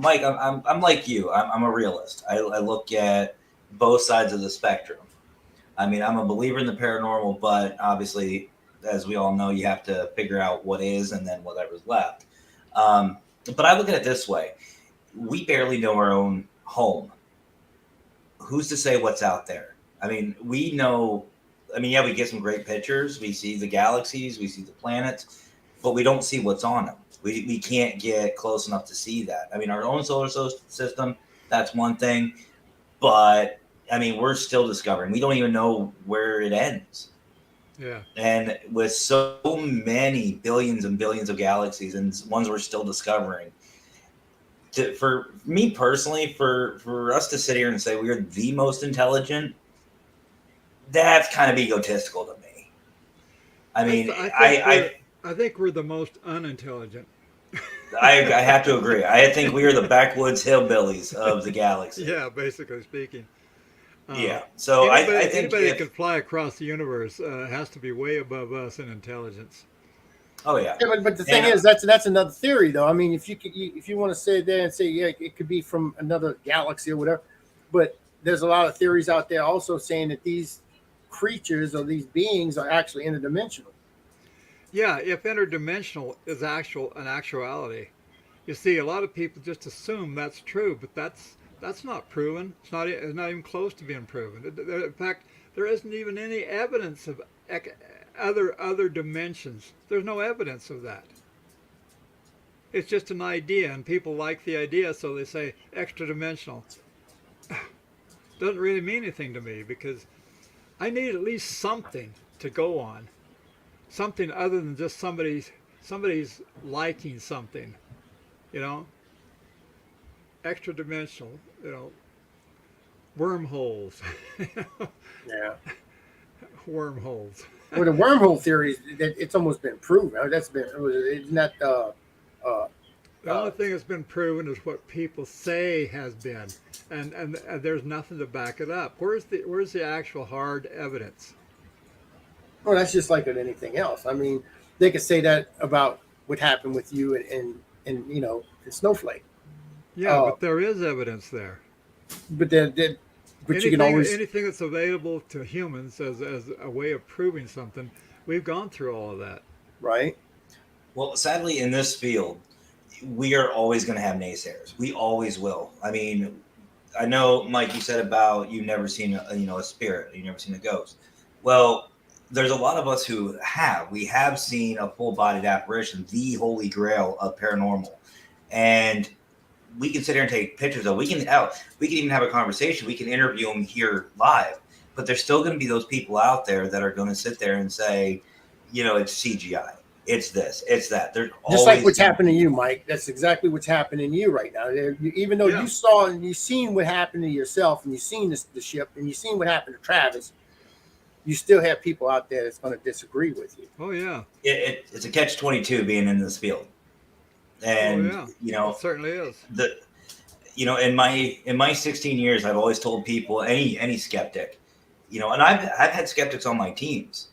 [SPEAKER 2] Mike, I'm like you. I'm a realist. I look at both sides of the spectrum. I mean, I'm a believer in the paranormal, but obviously, as we all know, you have to figure out what is and then whatever's left. But I look at it this way: we barely know our own home. Who's to say what's out there? I mean, we know. I mean, yeah, we get some great pictures. We see the galaxies, we see the planets, but we don't see what's on them. We can't get close enough to see that. I mean, our own solar system, that's one thing. But, I mean, we're still discovering. We don't even know where it ends.
[SPEAKER 3] Yeah.
[SPEAKER 2] And with so many billions and billions of galaxies and ones we're still discovering, for me personally, for us to sit here and say we're the most intelligent, that's kind of egotistical to me. I mean,
[SPEAKER 3] I think we're the most unintelligent.
[SPEAKER 2] I have to agree. I think we are the backwoods hillbillies of the galaxy.
[SPEAKER 3] Yeah, basically speaking.
[SPEAKER 2] Yeah. So I think
[SPEAKER 3] anybody that can fly across the universe has to be way above us in intelligence.
[SPEAKER 2] Oh yeah.
[SPEAKER 1] Yeah, but the thing is, that's another theory, though. I mean, if you want to sit there and say, yeah, it could be from another galaxy or whatever, but there's a lot of theories out there also saying that these creatures or these beings are actually interdimensional.
[SPEAKER 3] Yeah, if interdimensional is an actuality, you see, a lot of people just assume that's true, but that's not proven. It's not even close to being proven. In fact, there isn't even any evidence of other dimensions. There's no evidence of that. It's just an idea, and people like the idea, so they say extra dimensional. Doesn't really mean anything to me, because I need at least something to go on. Something other than just somebody's liking something, extra dimensional, wormholes.
[SPEAKER 1] Yeah.
[SPEAKER 3] Wormholes.
[SPEAKER 1] Well, the wormhole theory, it's almost been proven. It's not.
[SPEAKER 3] The only thing that's been proven is what people say has been, and there's nothing to back it up. Where's the actual hard evidence?
[SPEAKER 1] Well, that's just like with anything else. I mean, they could say that about what happened with you and in Snowflake.
[SPEAKER 3] Yeah, but there is evidence there.
[SPEAKER 1] But you can always
[SPEAKER 3] anything that's available to humans as a way of proving something. We've gone through all of that.
[SPEAKER 1] Right.
[SPEAKER 2] Well, sadly, in this field, we are always going to have naysayers. We always will. I mean, I know, Mike, you said about you've never seen a spirit, you've never seen a ghost. Well, there's a lot of us who have. We have seen a full-bodied apparition, the holy grail of paranormal, and we can sit here and take pictures of. We can even have a conversation. We can interview them here live. But there's still going to be those people out there that are going to sit there and say, it's CGI. it's this, it's that. There's
[SPEAKER 1] Just like
[SPEAKER 2] always
[SPEAKER 1] what's happening to you, Mike. That's exactly what's happening to you right now. Even though
[SPEAKER 3] Yeah.
[SPEAKER 1] you saw and you've seen what happened to yourself, and you've seen the ship, and you've seen what happened to Travis, you still have people out there that's going to disagree with you.
[SPEAKER 3] Oh yeah.
[SPEAKER 2] it's a catch-22 being in this field, and
[SPEAKER 3] Oh yeah.
[SPEAKER 2] you know
[SPEAKER 3] It certainly is.
[SPEAKER 2] in my 16 years, I've always told people, any skeptic, and I've had skeptics on my teams,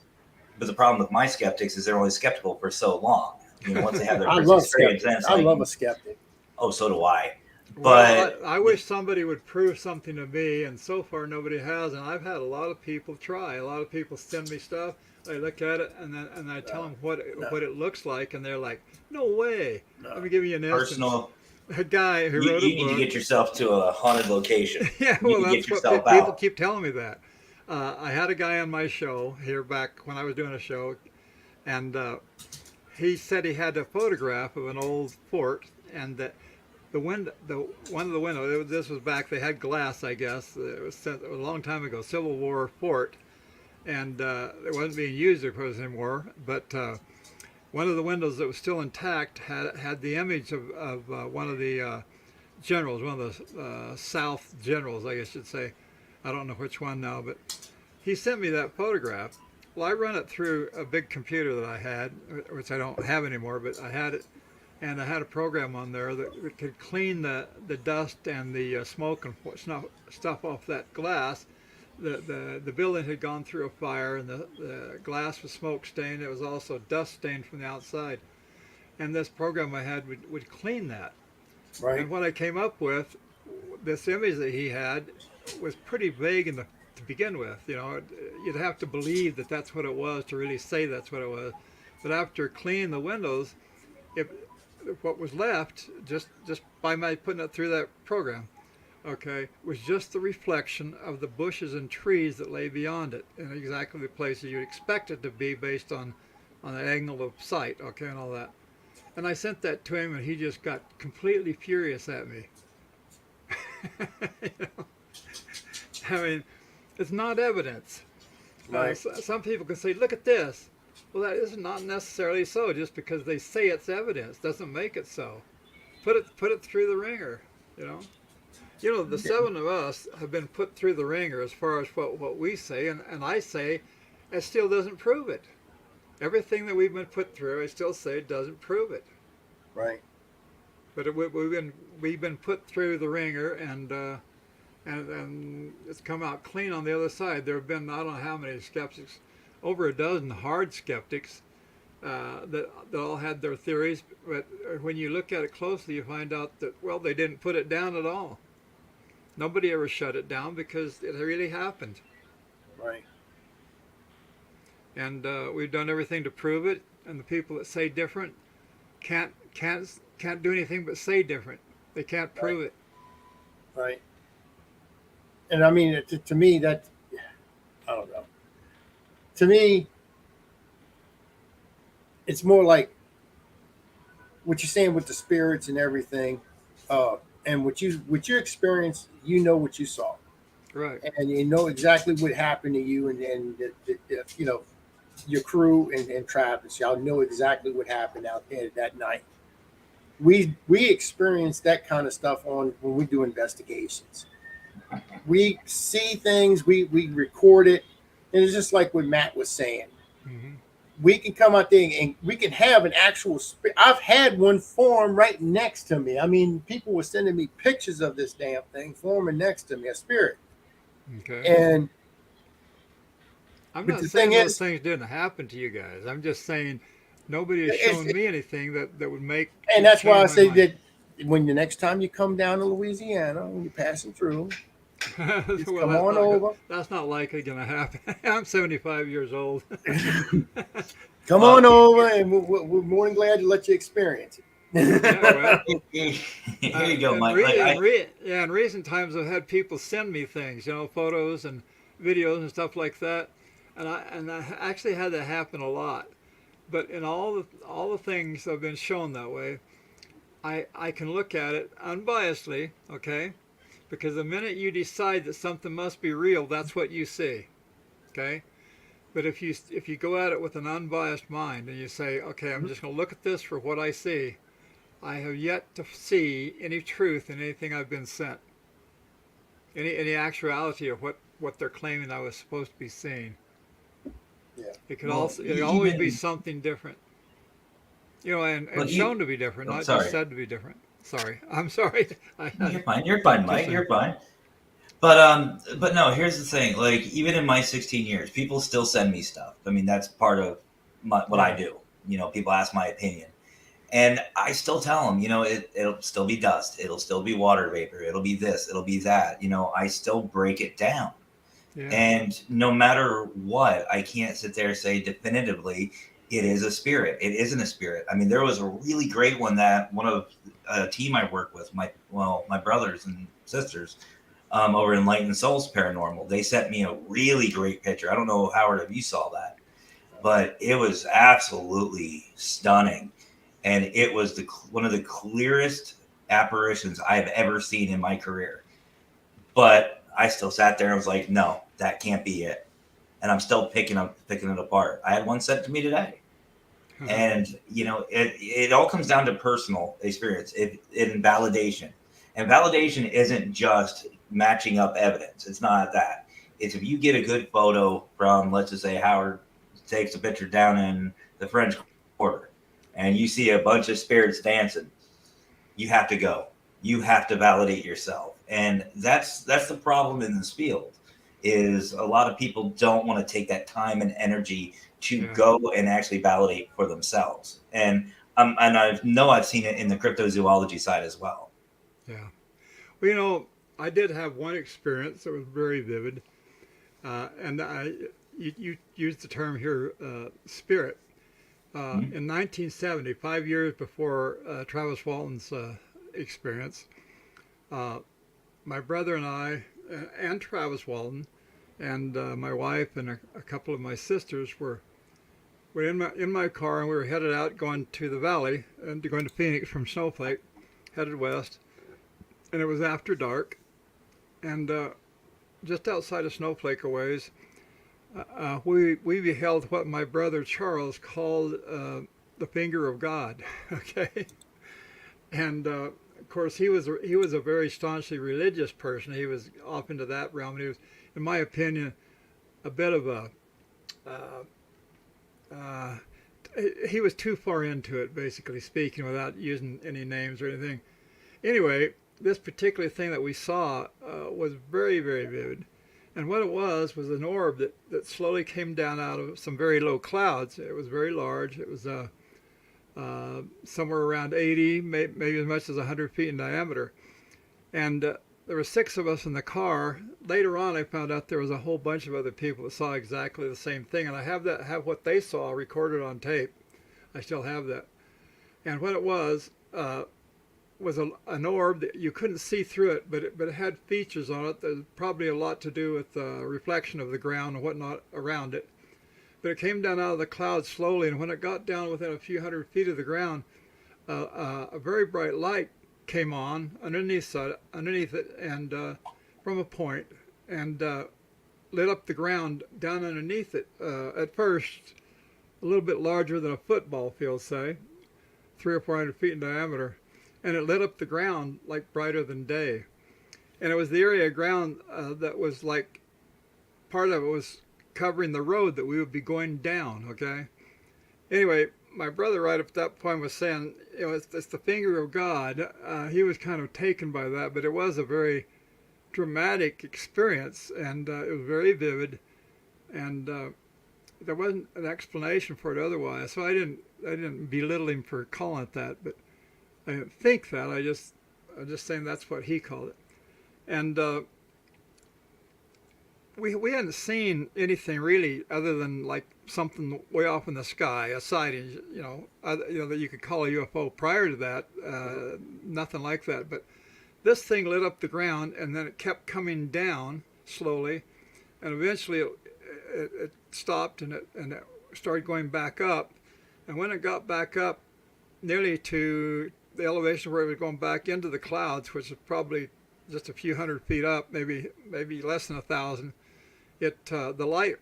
[SPEAKER 2] but the problem with my skeptics is they're only skeptical for so long. Once they have their
[SPEAKER 1] I
[SPEAKER 2] first
[SPEAKER 1] love
[SPEAKER 2] experience,
[SPEAKER 1] skeptics.
[SPEAKER 2] then it's
[SPEAKER 1] I
[SPEAKER 2] like,
[SPEAKER 1] love a skeptic.
[SPEAKER 2] oh, so do I.
[SPEAKER 3] Well,
[SPEAKER 2] But
[SPEAKER 3] I wish somebody would prove something to me, and so far nobody has. And I've had a lot of people try. A lot of people send me stuff. I look at it, and I tell them what it looks like, and they're like, "No way."
[SPEAKER 1] No.
[SPEAKER 3] Let me give you an instance.
[SPEAKER 2] personal,
[SPEAKER 3] A guy who
[SPEAKER 2] you
[SPEAKER 3] wrote a
[SPEAKER 2] need to
[SPEAKER 3] book.
[SPEAKER 2] get yourself to a haunted location.
[SPEAKER 3] Yeah,
[SPEAKER 2] You
[SPEAKER 3] well,
[SPEAKER 2] need to get
[SPEAKER 3] that's what
[SPEAKER 2] yourself
[SPEAKER 3] people
[SPEAKER 2] out.
[SPEAKER 3] keep telling me that. I had a guy on my show here back when I was doing a show, and he said he had a photograph of an old fort, and that one of the windows. This was back. They had glass, I guess. It was a long time ago, Civil War fort, and it wasn't being used, of course, anymore. But one of the windows that was still intact had the image of one of the generals, one of the South generals, I guess you'd say. I don't know which one now, but he sent me that photograph. Well, I run it through a big computer that I had, which I don't have anymore, but I had it, and I had a program on there that could clean the dust and the smoke and stuff off that glass. The building had gone through a fire, and the glass was smoke stained. It was also dust stained from the outside, and this program I had would clean that.
[SPEAKER 1] Right.
[SPEAKER 3] And what I came up with, this image that he had, was pretty vague to begin with. You'd have to believe that that's what it was to really say that's what it was. But after cleaning the windows, what was left, just by my putting it through that program, okay, was just the reflection of the bushes and trees that lay beyond it, in exactly the places you'd expect it to be based on the angle of sight, okay, and all that. And I sent that to him, and he just got completely furious at me. I mean, it's not evidence.
[SPEAKER 1] Right.
[SPEAKER 3] Some people can say, "Look at this." Well, that is not necessarily so. Just because they say it's evidence doesn't make it so. Put it through the ringer. The seven of us have been put through the ringer as far as what we say, and I say it still doesn't prove it. Everything that we've been put through, I still say it doesn't prove it.
[SPEAKER 1] Right.
[SPEAKER 3] But we've been put through the ringer, and it's come out clean on the other side. There have been, I don't know how many skeptics, over a dozen hard skeptics that all had their theories. But when you look at it closely, you find out that, well, they didn't put it down at all. Nobody ever shut it down because it really happened.
[SPEAKER 1] Right.
[SPEAKER 3] And we've done everything to prove it. And the people that say different can't do anything but say different. They can't prove it.
[SPEAKER 1] Right. And I mean, to me, that, I don't know. To me, it's more like what you're saying with the spirits and everything, and what you experienced. You know what you saw,
[SPEAKER 3] Right.
[SPEAKER 1] and you know exactly what happened to you, and your crew and Travis. Y'all know exactly what happened out there that night. We experience that kind of stuff when we do investigations. We see things, we record it, and it's just like what Matt was saying.
[SPEAKER 3] Mm-hmm.
[SPEAKER 1] We can come out there and we can have an actual spirit. I've had one form right next to me. I mean, people were sending me pictures of this damn thing forming next to me, a spirit.
[SPEAKER 3] Okay.
[SPEAKER 1] And
[SPEAKER 3] I'm
[SPEAKER 1] but
[SPEAKER 3] not
[SPEAKER 1] the
[SPEAKER 3] saying
[SPEAKER 1] thing
[SPEAKER 3] those
[SPEAKER 1] is-
[SPEAKER 3] things didn't happen to you guys. I'm just saying nobody has
[SPEAKER 1] It's-
[SPEAKER 3] shown me anything that would make.
[SPEAKER 1] and that's why I
[SPEAKER 3] change my
[SPEAKER 1] say
[SPEAKER 3] mind.
[SPEAKER 1] that when the next time you come down to Louisiana, when you're passing through, just
[SPEAKER 3] Well,
[SPEAKER 1] come
[SPEAKER 3] that's
[SPEAKER 1] on
[SPEAKER 3] not
[SPEAKER 1] over.
[SPEAKER 3] That's not likely going to happen. I'm 75 years old.
[SPEAKER 1] Come on over, and we're more than glad to let you experience it.
[SPEAKER 3] Yeah, well,
[SPEAKER 2] Here you go, Mike.
[SPEAKER 3] In recent times, I've had people send me things, photos and videos and stuff like that, and I actually had that happen a lot. But in all the things I've been shown that way, I can look at it unbiasedly, okay? Because the minute you decide that something must be real, that's what you see, okay? But if you go at it with an unbiased mind and you say, okay, I'm just going to look at this for what I see, I have yet to see any truth in anything I've been sent, any actuality of what they're claiming I was supposed to be seeing.
[SPEAKER 1] Yeah.
[SPEAKER 3] It could
[SPEAKER 2] Well,
[SPEAKER 3] also it always be
[SPEAKER 2] even,
[SPEAKER 3] something different, you know,
[SPEAKER 2] but
[SPEAKER 3] and shown to be different,
[SPEAKER 2] oh,
[SPEAKER 3] not just
[SPEAKER 2] sorry.
[SPEAKER 3] said to be different. Sorry, I'm sorry.
[SPEAKER 2] You're fine. You're fine,
[SPEAKER 3] Jumped you
[SPEAKER 2] Mike.
[SPEAKER 3] there.
[SPEAKER 2] You're fine. But no. Here's the thing. Like, even in my 16 years, people still send me stuff. I mean, that's part of what I
[SPEAKER 3] Yeah,
[SPEAKER 2] do. You know, people ask my opinion, and I still tell them. You know, it'll still be dust. It'll still be water vapor. It'll be this. It'll be that. You know, I still break it down.
[SPEAKER 3] yeah,
[SPEAKER 2] And no matter what, I can't sit there and say definitively it is a spirit. It isn't a spirit. I mean, there was a really great one that one of a team I work with, my brothers and sisters, over in Light and Souls Paranormal. They sent me a really great picture. I don't know, Howard, if you saw that, but it was absolutely stunning, and it was one of the clearest apparitions I've ever seen in my career. But I still sat there and was like, no, that can't be it. And I'm still picking it apart. I had one sent to me today. And you know, it all comes down to personal experience in validation. And validation isn't just matching up evidence. It's not that. It's if you get a good photo from, let's just say, Howard takes a picture down in the French Quarter, and you see a bunch of spirits dancing, you have to go. You have to validate yourself. And that's the problem in this field, is a lot of people don't want to take that time and energy to
[SPEAKER 3] yeah,
[SPEAKER 2] go and actually validate for themselves. And I know I've seen it in the cryptozoology side as well.
[SPEAKER 3] yeah. Well, you know, I did have one experience that was very vivid, and you used the term here, spirit.
[SPEAKER 2] Mhm.
[SPEAKER 3] In 1970, 5 years before Travis Walton's experience, uh, my brother and I, and Travis Walton, and my wife and a couple of my sisters were in my car, and we were headed out going to the valley and going to Phoenix from Snowflake, headed west, and it was after dark, and just outside of Snowflake a ways, we beheld what my brother Charles called the finger of God. Okay, and of course he was a very staunchly religious person. He was off into that realm, and he was, in my opinion, a bit of a uh, he was too far into it, basically speaking, without using any names or anything. Anyway, this particular thing that we saw was very, very vivid. And what it was an orb that slowly came down out of some very low clouds. It was very large. It was somewhere around 80, maybe as much as 100 feet in diameter. And there were 6 of us in the car. Later on, I found out there was a whole bunch of other people that saw exactly the same thing. And I have what they saw recorded on tape. I still have that. And what it was an orb that you couldn't see through it, but it had features on it that had probably a lot to do with the reflection of the ground and whatnot around it. But it came down out of the clouds slowly, and when it got down within a few hundred feet of the ground, a very bright light came on underneath it, and from a point, and lit up the ground down underneath it. At first, a little bit larger than a football field, say, 300 or 400 feet in diameter. And it lit up the ground like brighter than day. And it was the area of ground that was like, part of it was covering the road that we would be going down, okay? Anyway, my brother right up at that point was saying, you know, it's the finger of God. He was kind of taken by that, but it was a very dramatic experience, and it was very vivid, and there wasn't an explanation for it otherwise. So I didn't belittle him for calling it that, but I didn't think that. I'm just saying that's what he called it. And we hadn't seen anything really other than like something way off in the sky, a sighting, that you could call a UFO. Prior to that, nothing like that. But this thing lit up the ground, and then it kept coming down slowly, and eventually it stopped, and it started going back up. And when it got back up nearly to the elevation where it was going back into the clouds, which is probably just a few hundred feet up, maybe less than 1,000, the light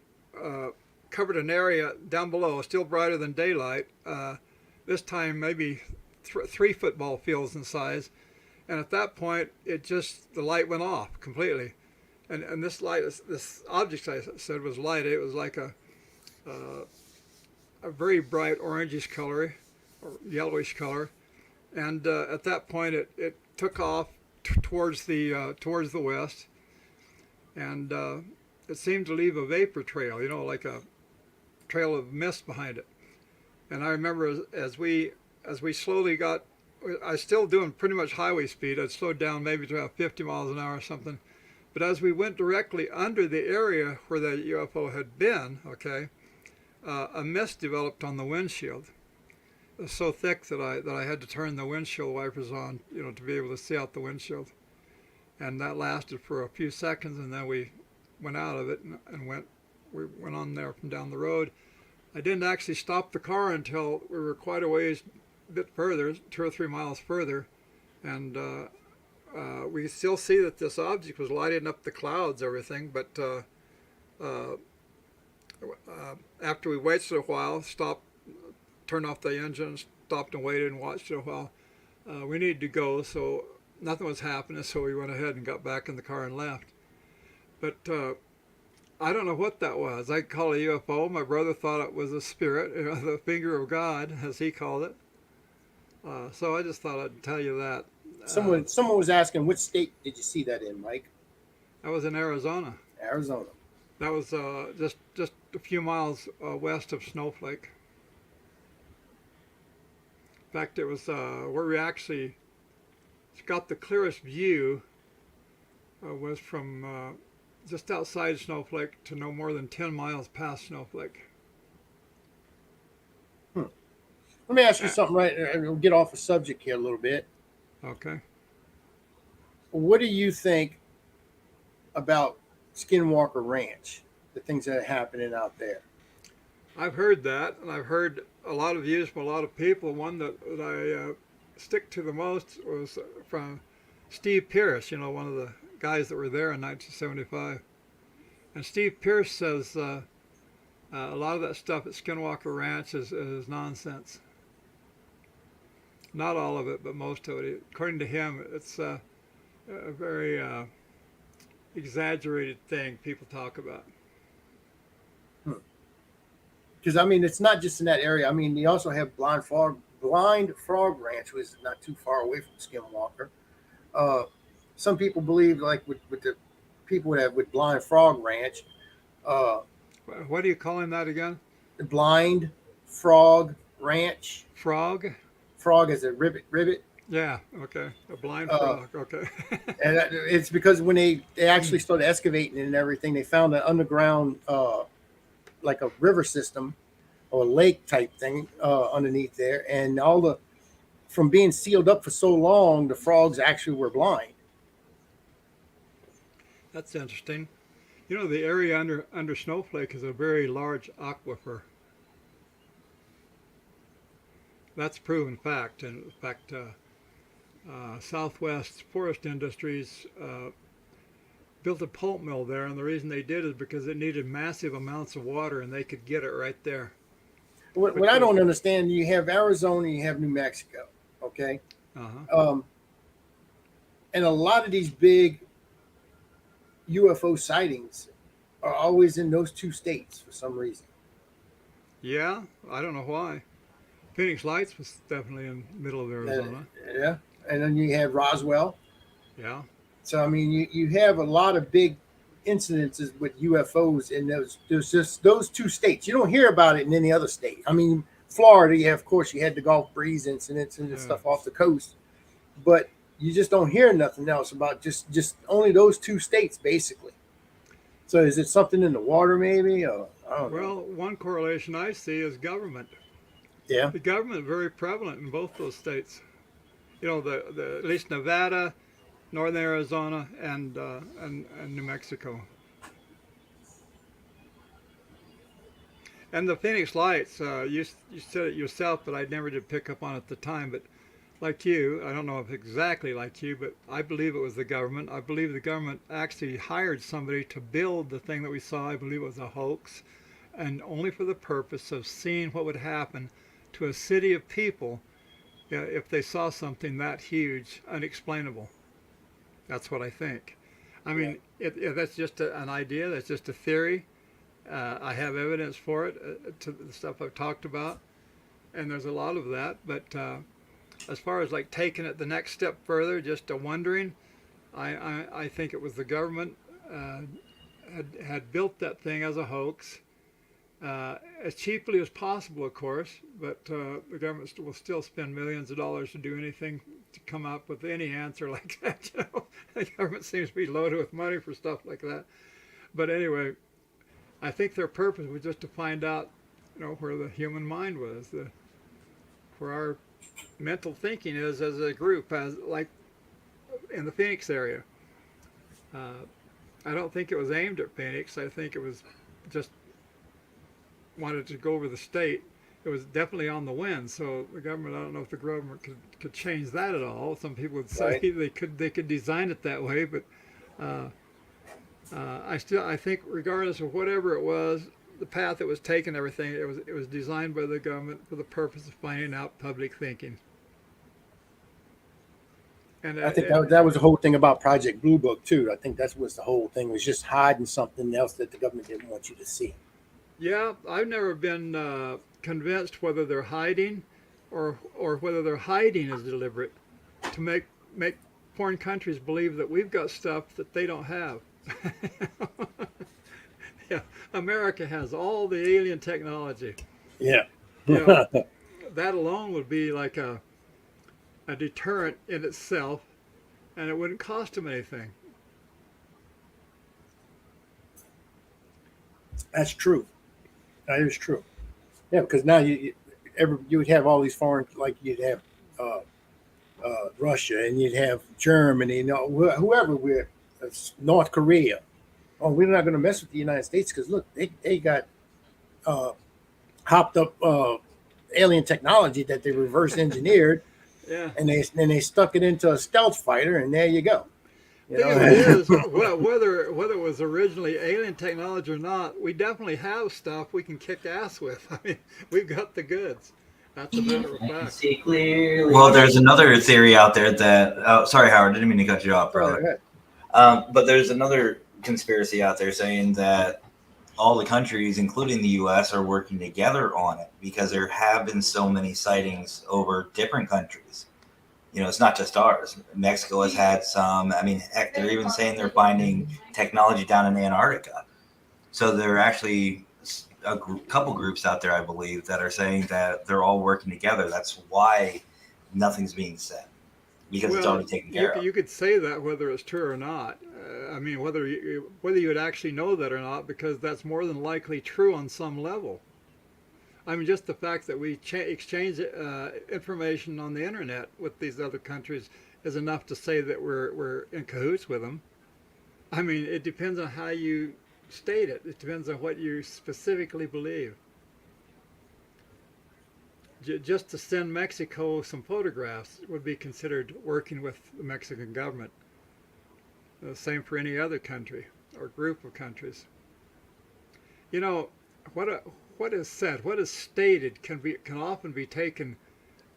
[SPEAKER 3] covered an area down below, still brighter than daylight. This time maybe 3 football fields in size. And at that point, the light went off completely. And this light, this object I said was light. It was like a very bright orangish color, or yellowish color. And at that point, it took off towards the west, and it seemed to leave a vapor trail, like a trail of mist behind it. And I remember as we slowly got, I was still doing pretty much highway speed. I'd slowed down maybe to about 50 miles an hour or something. But as we went directly under the area where the UFO had been, a mist developed on the windshield. It was so thick that I had to turn the windshield wipers on, to be able to see out the windshield. And that lasted for a few seconds, and then we went out of it and went on there from down the road. I didn't actually stop the car until we were quite a ways, a bit further, 2 or 3 miles further, and we could still see that this object was lighting up the clouds, everything. But after we waited a while, turned off the engine, stopped and waited and watched it a while. We needed to go, so nothing was happening, so we went ahead and got back in the car and left. But I don't know what that was. I call it a UFO. My brother thought it was a spirit, the finger of God, as he called it. So I just thought I'd tell you that.
[SPEAKER 1] Someone was asking, which state did you see that in, Mike?
[SPEAKER 3] I was in Arizona.
[SPEAKER 1] Arizona.
[SPEAKER 3] That was just a few miles west of Snowflake. In fact, it was where we actually got the clearest view was from just outside Snowflake to no more than 10 miles past Snowflake.
[SPEAKER 1] Let me ask you something, right? We'll get off the subject here a little bit.
[SPEAKER 3] Okay.
[SPEAKER 1] What do you think about Skinwalker Ranch, the things that are happening out there?
[SPEAKER 3] I've heard that, and I've heard a lot of views from a lot of people. One that I stick to the most was from Steve Pierce, one of the guys that were there in 1975. And Steve Pierce says a lot of that stuff at Skinwalker Ranch is nonsense. Not all of it, but most of it. According to him, it's a very exaggerated thing people talk about.
[SPEAKER 1] Because it's not just in that area. You also have Blind Frog Ranch, which is not too far away from Skinwalker. Some people believe, like with the people that with Blind Frog Ranch.
[SPEAKER 3] What are you calling that again?
[SPEAKER 1] The Blind Frog Ranch.
[SPEAKER 3] Frog?
[SPEAKER 1] Frog is a ribbit.
[SPEAKER 3] Yeah, okay. A blind frog, okay.
[SPEAKER 1] And it's because when they actually started excavating and everything, they found an underground, like a river system or a lake type thing underneath there. And from being sealed up for so long, the frogs actually were blind.
[SPEAKER 3] That's interesting. The area under Snowflake is a very large aquifer. That's proven fact. And in fact, Southwest Forest Industries built a pulp mill there, and the reason they did is because it needed massive amounts of water, and they could get it right there.
[SPEAKER 1] What I don't understand, you have Arizona, you have New Mexico, okay?
[SPEAKER 3] Uh-huh.
[SPEAKER 1] And a lot of these big UFO sightings are always in those 2 states for some reason.
[SPEAKER 3] Yeah, I don't know why. Phoenix Lights was definitely in the middle of Arizona.
[SPEAKER 1] Yeah, and then you have Roswell.
[SPEAKER 3] Yeah.
[SPEAKER 1] So you have a lot of big incidences with UFOs in there's just those 2 states. You don't hear about it in any other state. Florida, of course, you had the Gulf Breeze incidents and stuff off the coast, but you just don't hear nothing else about just only those 2 states basically. So is it something in the water maybe? Or, I don't know.
[SPEAKER 3] Well, one correlation I see is government.
[SPEAKER 1] Yeah.
[SPEAKER 3] The government is very prevalent in both those states. At least Nevada, northern Arizona, and New Mexico. And the Phoenix Lights, you said it yourself, but I never did pick up on it at the time. But like you, I don't know if exactly like you, but I believe it was the government. I believe the government actually hired somebody to build the thing that we saw. I believe it was a hoax. and only for the purpose of seeing what would happen to a city of people if they saw something that huge, unexplainable. That's what I think. I mean, that's just an idea. That's just a theory. I have evidence for it to the stuff I've talked about, and there's a lot of that. But as far as like taking it the next step further, just a wondering, I think it was the government had built that thing as a hoax, as cheaply as possible, of course. But the government will still spend millions of dollars to do anything to come up with any answer like that. You know, the government seems to be loaded with money for stuff like that. But anyway, I think their purpose was just to find out, you know, where the human mind was, where our mental thinking is as a group, as like in the Phoenix area. I don't think it was aimed at Phoenix. I think it was just wanted to go over the state. It was definitely on the wind. So the government, I don't know if the government could change that at all. Some people would say they could design it that way, but I think regardless of whatever it was, the path it was taken, everything, it was designed by the government for the purpose of finding out public thinking. And
[SPEAKER 1] I think that was the whole thing about Project Blue Book too. I think that's what the whole thing was, just hiding something else that the government didn't want you to see.
[SPEAKER 3] Yeah, I've never been convinced whether they're hiding or whether their hiding is deliberate to make foreign countries believe that we've got stuff that they don't have. Yeah, America has all the alien technology.
[SPEAKER 1] Yeah.
[SPEAKER 3] You know, that alone would be like a deterrent in itself, and it wouldn't cost them anything.
[SPEAKER 1] That's true. That is true. Yeah, because now you would have all these foreign, like you'd have Russia, and you'd have Germany, you know, whoever, North Korea. Oh, we're not going to mess with the United States because look, they got hopped up alien technology that they reverse engineered.
[SPEAKER 3] Yeah.
[SPEAKER 1] And they stuck it into a stealth fighter, and there you go.
[SPEAKER 3] The thing of it is, whether it was originally alien technology or not, we definitely have stuff we can kick ass with. I mean, we've got the goods. That's a matter of fact.
[SPEAKER 2] See clearly. Well, there's another theory out there that. Oh, sorry, Howard. Didn't mean to cut you off, brother. But there's another conspiracy out there saying that all the countries, including the U.S., are working together on it because there have been so many sightings over different countries. You know, it's not just ours. Mexico has had some. I mean, heck, they're even saying they're finding technology down in Antarctica. So there are actually a couple groups out there, I believe, that are saying that they're all working together. That's why nothing's being said, because it's already taken care of.
[SPEAKER 3] You could say that whether it's true or not. I mean, whether you would actually know that or not, because that's more than likely true on some level. I mean, just the fact that we exchange information on the internet with these other countries is enough to say that we're in cahoots with them. I mean, it depends on how you state it. It depends on what you specifically believe. Just to send Mexico some photographs would be considered working with the Mexican government. The same for any other country or group of countries. You know, what is said, what is stated can often be taken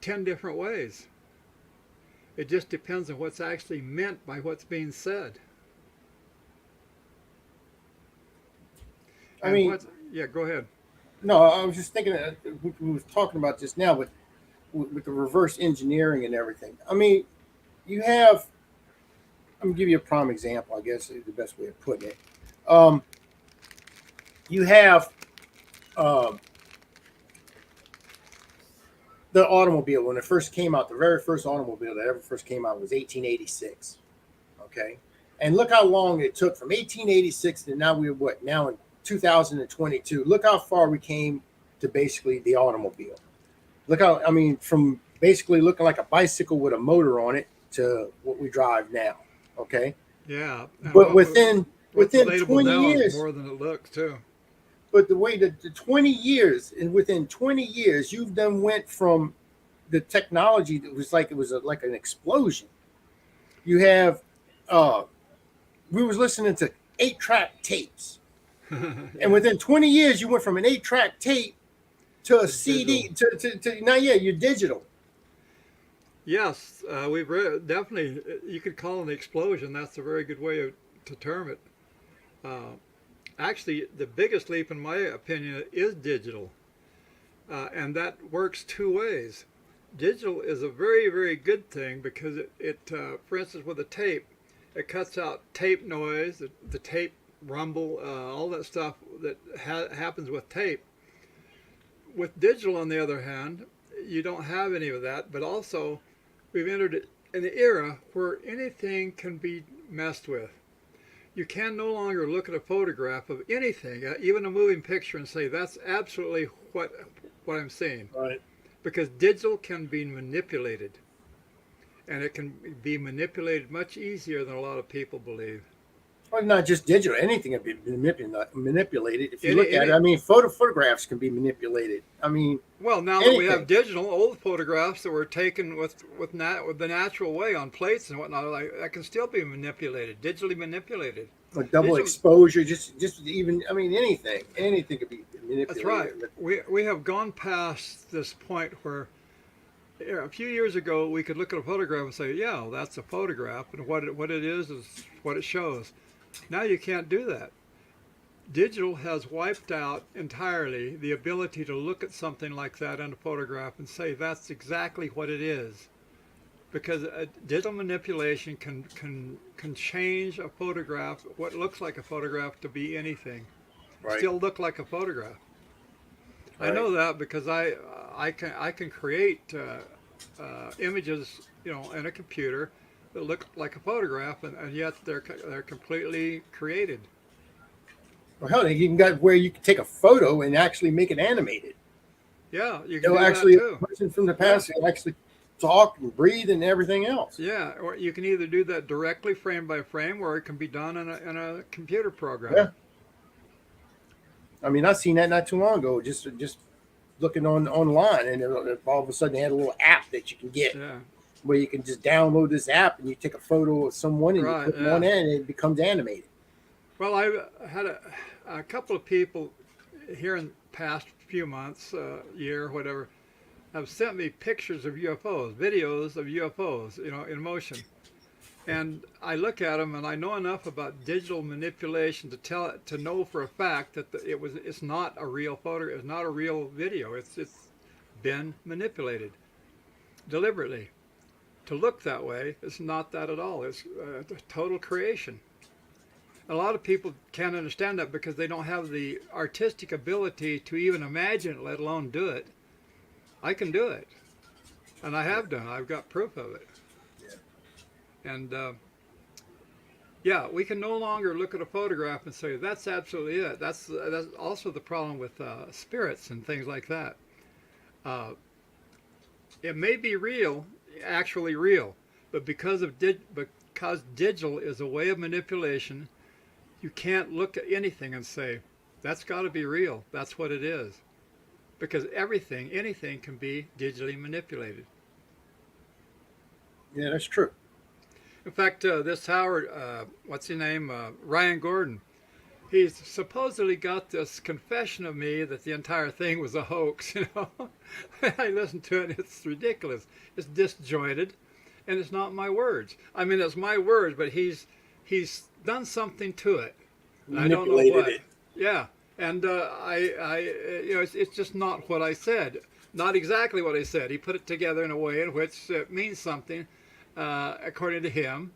[SPEAKER 3] 10 different ways. It just depends on what's actually meant by what's being said.
[SPEAKER 1] I mean,
[SPEAKER 3] yeah, go ahead.
[SPEAKER 1] No, I was just thinking, we were talking about this now with the reverse engineering and everything. I mean, you have, I'm going to give you a prime example, I guess is the best way of putting it. You have the automobile. When it first came out, the very first automobile that ever first came out was 1886. Okay. And look how long it took from 1886 to now now in 2022. Look how far we came to basically the automobile. Look how, I mean, from basically looking like a bicycle with a motor on it to what we drive now. Okay.
[SPEAKER 3] Yeah.
[SPEAKER 1] But within 20 years,
[SPEAKER 3] more than it looks too.
[SPEAKER 1] But the way that the 20 years, and within 20 years, you've done went from the technology that was like, it was like an explosion. You have, we was listening to 8-track tapes. And within 20 years, you went from an 8-track tape to a CD to now, yeah, you're digital.
[SPEAKER 3] Yes, we've definitely, you could call it an explosion. That's a very good way to term it. Actually, the biggest leap, in my opinion, is digital. And that works two ways. Digital is a very, very good thing because for instance, with a tape, it cuts out tape noise, the tape rumble, all that stuff that happens with tape. With digital, on the other hand, you don't have any of that, but also we've entered an era where anything can be messed with. You can no longer look at a photograph of anything, even a moving picture, and say that's absolutely what I'm seeing.
[SPEAKER 1] Right.
[SPEAKER 3] Because digital can be manipulated, and it can be manipulated much easier than a lot of people believe.
[SPEAKER 1] Well, not just digital. Anything can be manipulated. If you look at it, I mean, photographs can be manipulated. I mean,
[SPEAKER 3] well, now that we have digital, old photographs that were taken with the natural way on plates and whatnot, that can still be manipulated, digitally manipulated.
[SPEAKER 1] Like double exposure, just even, I mean, anything could be manipulated.
[SPEAKER 3] That's right. We have gone past this point where a few years ago we could look at a photograph and say, yeah, that's a photograph, and what it is what it shows. Now you can't do that. Digital has wiped out entirely the ability to look at something like that in a photograph and say that's exactly what it is, because digital manipulation can change a photograph, what looks like a photograph, to be anything. Right. Still look like a photograph. Right. I know that because I can create images, in a computer that look like a photograph, and yet they're completely created.
[SPEAKER 1] Well, hell, you can get where you can take a photo and actually make it animated.
[SPEAKER 3] Yeah, you can do
[SPEAKER 1] actually,
[SPEAKER 3] that too.
[SPEAKER 1] A person from the past can actually talk and breathe and everything else.
[SPEAKER 3] Yeah, or you can either do that directly, frame by frame, or it can be done in a computer program.
[SPEAKER 1] Yeah. I mean, I've seen that not too long ago. Just looking online, and all of a sudden they had a little app that you can get. Yeah. Where you can just download this app and you take a photo of someone and you put them on it and it becomes animated.
[SPEAKER 3] Well, I've had a couple of people here in the past few months, year, whatever, have sent me pictures of UFOs, videos of UFOs, in motion. And I look at them and I know enough about digital manipulation to know for a fact that it's not a real photo, it's not a real video. It's been manipulated deliberately. To look that way, it's not that at all. It's total creation. A lot of people can't understand that because they don't have the artistic ability to even imagine it, let alone do it. I can do it, and I have done it. I've got proof of it. Yeah. And we can no longer look at a photograph and say that's absolutely it. That's also the problem with spirits and things like that. It may be real. Actually real, but because digital is a way of manipulation, you can't look at anything and say that's got to be real. That's what it is, because anything can be digitally manipulated.
[SPEAKER 1] Yeah, that's true.
[SPEAKER 3] In fact, this Howard, what's his name, Ryan Gordon, he's supposedly got this confession of me that the entire thing was a hoax. I listened to it and it's ridiculous. It's disjointed, and it's not my words. I mean, it's my words, but he's done something to it. I don't know what. It. Yeah, and it's just not what I said. Not exactly what I said. He put it together in a way in which it means something, according to him.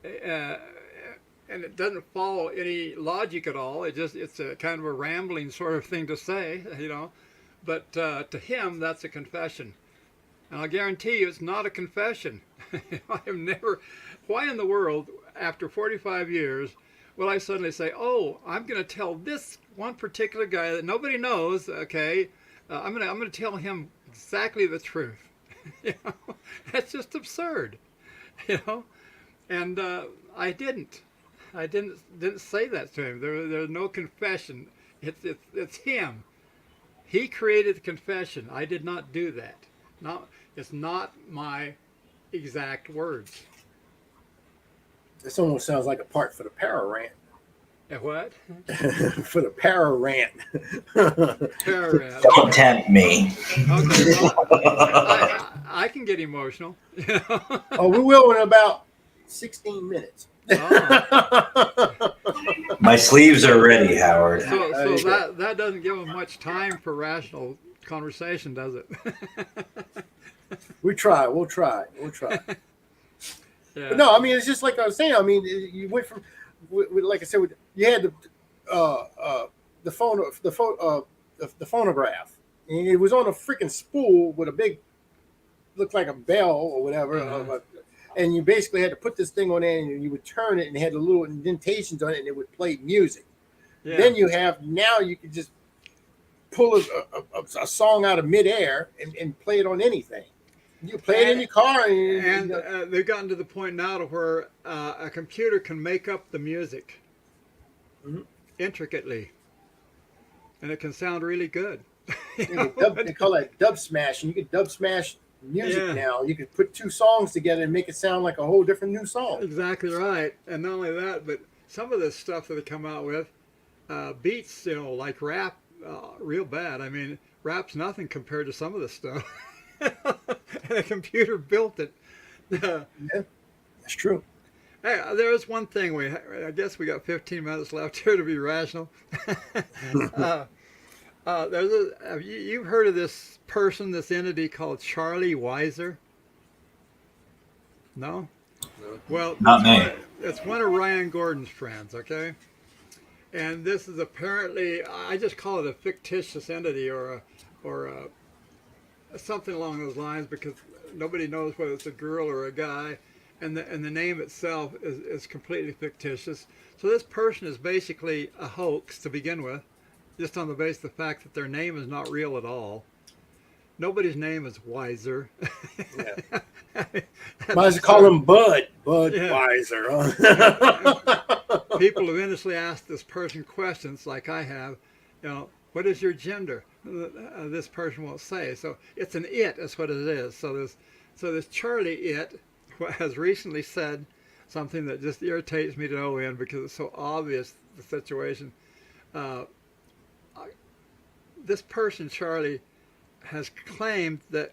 [SPEAKER 3] And it doesn't follow any logic at all. It's a kind of a rambling sort of thing to say, But to him, that's a confession. And I'll guarantee you it's not a confession. I have never... Why in the world, after 45 years, will I suddenly say, oh, I'm going to tell this one particular guy that nobody knows, okay, I'm going to tell him exactly the truth. That's just absurd, And I didn't. I didn't say that to him. There's no confession. It's him. He created the confession. I did not do that. It's not my exact words.
[SPEAKER 1] This almost sounds like a part for the para rant.
[SPEAKER 3] A what?
[SPEAKER 1] for the para rant.
[SPEAKER 3] Terror.
[SPEAKER 2] Don't tempt me.
[SPEAKER 3] Okay, well, I can get emotional. You know?
[SPEAKER 1] Oh, we will in about 16 minutes.
[SPEAKER 3] Oh.
[SPEAKER 2] My sleeves are ready, Howard.
[SPEAKER 3] So
[SPEAKER 1] There you go.
[SPEAKER 3] that doesn't give them much time for rational conversation, does it?
[SPEAKER 1] We'll try. We'll try.
[SPEAKER 3] Yeah.
[SPEAKER 1] But no, I mean, it's just like I was saying. I mean, you went from, like I said, you had the phonograph, and it was on a freaking spool with a big, looked like a bell or whatever, and you basically had to put this thing on there, and you would turn it, and it had the little indentations on it, and it would play music.
[SPEAKER 3] Yeah.
[SPEAKER 1] Then now you can just pull a song out of midair and play it on anything. You play it in your car,
[SPEAKER 3] And they've gotten to the point now to where a computer can make up the music intricately, and it can sound really good.
[SPEAKER 1] they call that dub smash, and you can dub smash music now. You can put two songs together and make it sound like a whole different new song.
[SPEAKER 3] Exactly right. And not only that, but some of the stuff that they come out with beats, like rap, real bad. I mean, rap's nothing compared to some of this stuff. And a computer built it.
[SPEAKER 1] Yeah, that's true.
[SPEAKER 3] Hey, there is one thing I guess we got 15 minutes left here to be rational. You've heard of this person, this entity called Charlie Weiser? No? Well,
[SPEAKER 2] Not me.
[SPEAKER 3] It's one of Ryan Gordon's friends, okay? And this is apparently, I just call it a fictitious entity or something along those lines, because nobody knows whether it's a girl or a guy, and the name itself is completely fictitious. So this person is basically a hoax to begin with, just on the basis of the fact that their name is not real at all. Nobody's name is Weiser.
[SPEAKER 1] Yeah. Might as well call him Bud Weiser. Huh?
[SPEAKER 3] People have endlessly asked this person questions like I have, what is your gender? This person won't say. So it's an it, that's what it is. So this Charlie it has recently said something that just irritates me to no end, because it's so obvious, the situation. This person, Charlie, has claimed that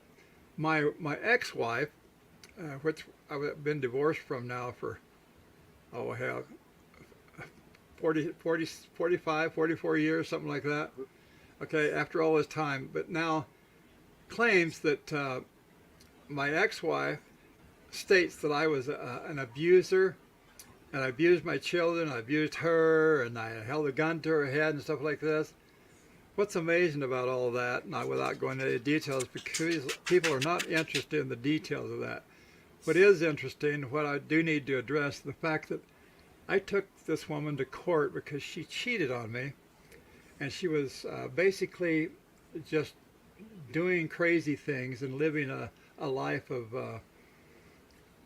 [SPEAKER 3] my ex-wife, which I've been divorced from now for, 44 years, something like that. Okay, after all this time, but now claims that my ex-wife states that I was an abuser, and I abused my children, I abused her, and I held a gun to her head and stuff like this. What's amazing about all that, not without going into details, because people are not interested in the details of that. What is interesting, what I do need to address, the fact that I took this woman to court because she cheated on me, and she was basically just doing crazy things and living a life of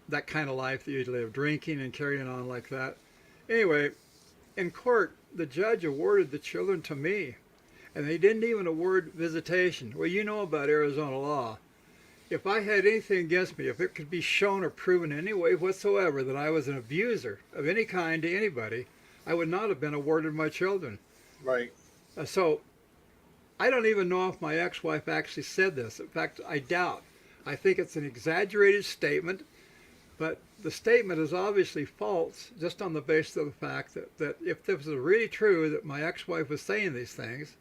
[SPEAKER 3] that kind of life that you live, drinking and carrying on like that. Anyway, in court, the judge awarded the children to me, and they didn't even award visitation. Well, you know about Arizona law. If I had anything against me, if it could be shown or proven in any way whatsoever that I was an abuser of any kind to anybody, I would not have been awarded my children.
[SPEAKER 1] Right.
[SPEAKER 3] So I don't even know if my ex-wife actually said this. In fact, I doubt. I think it's an exaggerated statement, but the statement is obviously false just on the basis of the fact that if this was really true that my ex-wife was saying these things,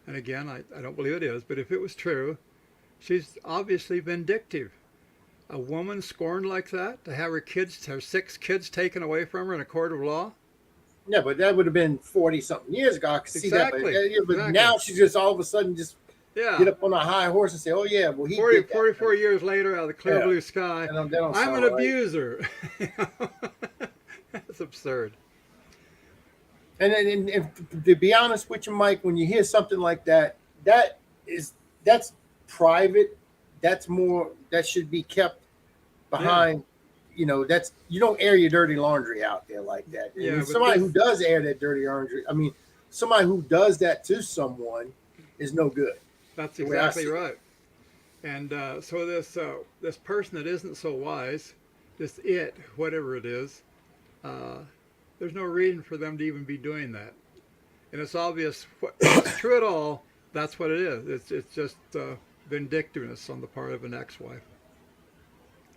[SPEAKER 3] and again, I don't believe it is, but if it was true, she's obviously vindictive. A woman scorned like that, to have her 6 kids taken away from her in a court of law?
[SPEAKER 1] Yeah, but that would have been 40-something years ago. I could see that. But now she's just all of a sudden just get up on a high horse and say, oh, yeah, well, he
[SPEAKER 3] 44 years later, out of the clear blue sky, I'm an abuser. That's absurd.
[SPEAKER 1] And to be honest with you, Mike, when you hear something like that, that's private. That should be kept behind. You don't air your dirty laundry out there like that.
[SPEAKER 3] Yeah,
[SPEAKER 1] somebody who does air that dirty laundry, somebody who does that to someone is no good.
[SPEAKER 3] That's exactly right. And so this person that isn't so wise, whatever it is there's no reason for them to even be doing that. And it's obvious, if it's true at all, that's what it is. It's just vindictiveness on the part of an ex-wife.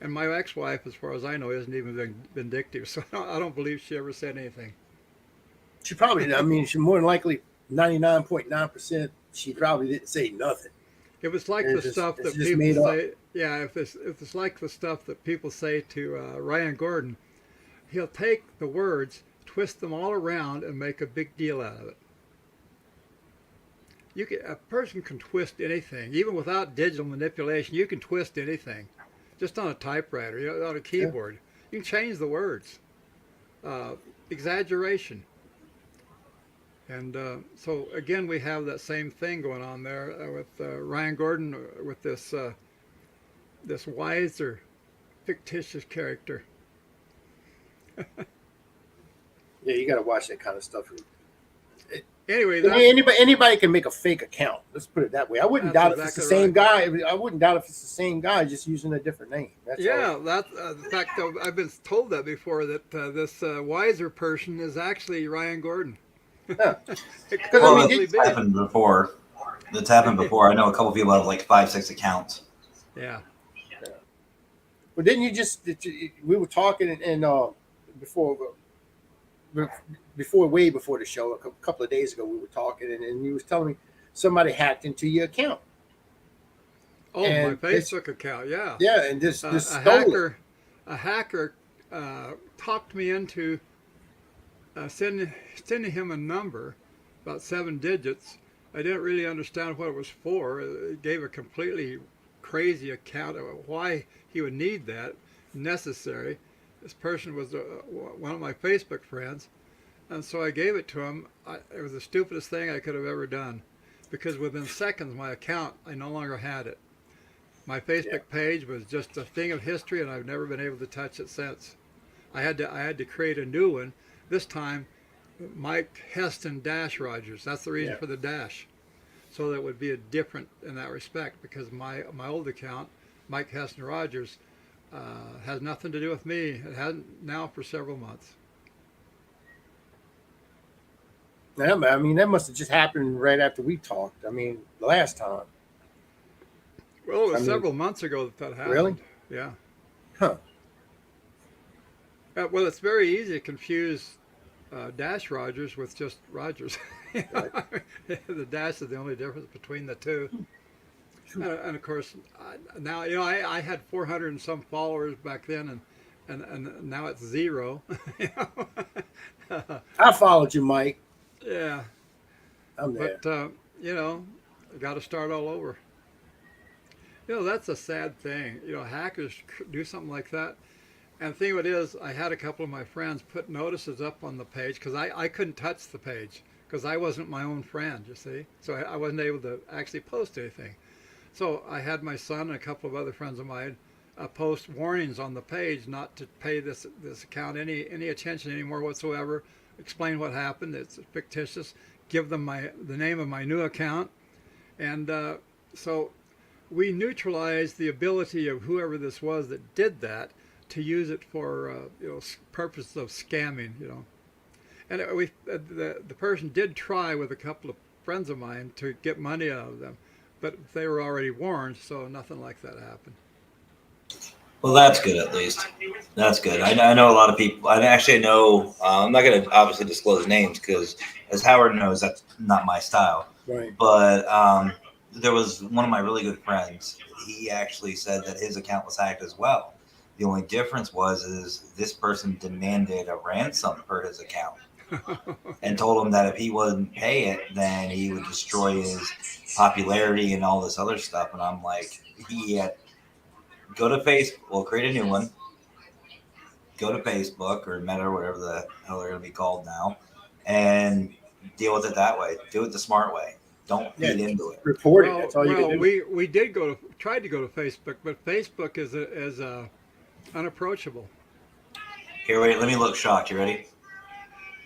[SPEAKER 3] And my ex-wife, as far as I know, isn't even vindictive, so I don't believe she ever said anything.
[SPEAKER 1] She probably, I mean, she more than likely 99.9%. She probably didn't say nothing.
[SPEAKER 3] If it's like
[SPEAKER 1] It's
[SPEAKER 3] the
[SPEAKER 1] just-
[SPEAKER 3] stuff
[SPEAKER 1] it's
[SPEAKER 3] that
[SPEAKER 1] just
[SPEAKER 3] people
[SPEAKER 1] made up.
[SPEAKER 3] say, yeah, if it's like the stuff that people say to Ryan Gordon, he'll take the words, twist them all around, and make a big deal out of it. A person can twist anything, even without digital manipulation. You can twist anything, just on a typewriter, on a keyboard. Yeah. You can change the words, exaggeration, and so again we have that same thing going on there with Ryan Gordon with this wiser, fictitious character.
[SPEAKER 1] Yeah, you got to watch that kind of stuff.
[SPEAKER 3] Anyway,
[SPEAKER 1] anybody can make a fake account. Let's put it that way. I wouldn't doubt if it's the same guy. I wouldn't doubt if it's the same guy, just using a different name. That's
[SPEAKER 3] all. That's in fact, I've been told that before, that this wiser person is actually Ryan Gordon.
[SPEAKER 1] Yeah.
[SPEAKER 2] Well, it's happened before. It's happened before. I know a couple people have like 5-6 accounts.
[SPEAKER 3] Yeah.
[SPEAKER 1] Well, didn't you just? We were talking and way before the show, a couple of days ago, we were talking, and you was telling me somebody hacked into your account.
[SPEAKER 3] Oh, and my Facebook account, yeah.
[SPEAKER 1] Yeah, and this stole it.
[SPEAKER 3] A hacker talked me into sending him a number, about 7 digits. I didn't really understand what it was for. It gave a completely crazy account of why he would need that necessary. This person was one of my Facebook friends, and so I gave it to him. It was the stupidest thing I could have ever done, because within seconds my account, I no longer had it. My Facebook page was just a thing of history, and I've never been able to touch it since. I had to create a new one. This time, Mike Heston-Rogers. That's the reason for the dash, so that would be different in that respect, because my old account, Mike Heston-Rogers, has nothing to do with me. It hasn't now for several months.
[SPEAKER 1] Yeah, I mean, that must have just happened right after we talked. I mean, the last time.
[SPEAKER 3] Well, it was several months ago that happened.
[SPEAKER 1] Really?
[SPEAKER 3] Yeah.
[SPEAKER 1] Huh.
[SPEAKER 3] Well, it's very easy to confuse Dash Rogers with just Rogers.
[SPEAKER 1] Right.
[SPEAKER 3] The dash is the only difference between the two. And of course, now I had 400 and some followers back then, and now it's 0.
[SPEAKER 1] I followed you, Mike.
[SPEAKER 3] Yeah.
[SPEAKER 1] I'm there.
[SPEAKER 3] But I got to start all over. That's a sad thing. Hackers do something like that. And the thing of it is, I had a couple of my friends put notices up on the page, because I couldn't touch the page because I wasn't my own friend, you see. So I wasn't able to actually post anything. So I had my son and a couple of other friends of mine post warnings on the page not to pay this account any attention anymore whatsoever. Explain what happened. It's fictitious. Give them the name of my new account. And so we neutralized the ability of whoever this was that did that to use it for purposes of scamming. And the person did try with a couple of friends of mine to get money out of them, but they were already warned, so nothing like that happened.
[SPEAKER 2] Well, that's good, at least. That's good. I know a lot of people. I know. I'm not going to obviously disclose names, because, as Howard knows, that's not my style.
[SPEAKER 1] Right.
[SPEAKER 2] But there was one of my really good friends. He actually said that his account was hacked as well. The only difference is this person demanded a ransom for his account and told him that if he wouldn't pay it, then he would destroy his popularity and all this other stuff. And I'm like, go to Facebook. We'll create a new one. Go to Facebook or Meta or whatever the hell they're going to be called now, and deal with it that way. Do it the smart way. Don't feed into it.
[SPEAKER 1] Report it. That's all you can do.
[SPEAKER 3] We did tried to go to Facebook, but Facebook is unapproachable.
[SPEAKER 2] Here, wait. Let me look shocked. You ready?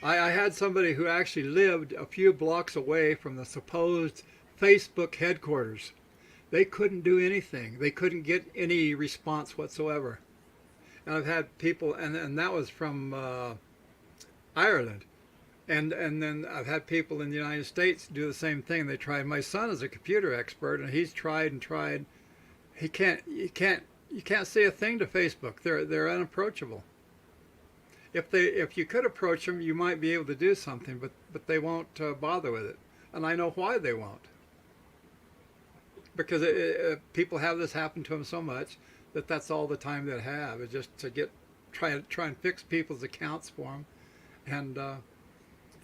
[SPEAKER 3] I had somebody who actually lived a few blocks away from the supposed Facebook headquarters. They couldn't do anything. They couldn't get any response whatsoever. And I've had people, and that was from Ireland. And then I've had people in the United States do the same thing. They tried. My son is a computer expert, and he's tried and tried. He can't. You can't say a thing to Facebook. They're unapproachable. If you could approach them, you might be able to do something, but they won't bother with it. And I know why they won't. Because people have this happen to them so much that that's all the time they have, is just to try and fix people's accounts for them. And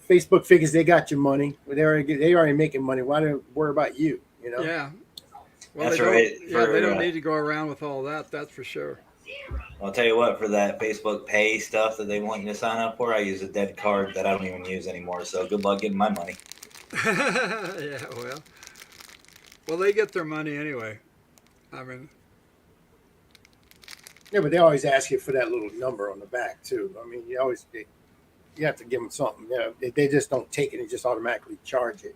[SPEAKER 1] Facebook figures they got your money. They already making money. Why do they worry about you? You know?
[SPEAKER 3] yeah, well,
[SPEAKER 2] That's
[SPEAKER 3] they
[SPEAKER 2] right.
[SPEAKER 3] don't, yeah, they don't need to go around with all that. That's for sure.
[SPEAKER 2] I'll tell you what, for that Facebook Pay stuff that they want you to sign up for, I use a dead card that I don't even use anymore. So good luck getting my money.
[SPEAKER 3] Yeah, well, they get their money anyway. I mean,
[SPEAKER 1] Yeah, but they always ask you for that little number on the back too. I mean, you have to give them something. They just don't take it and just automatically charge it.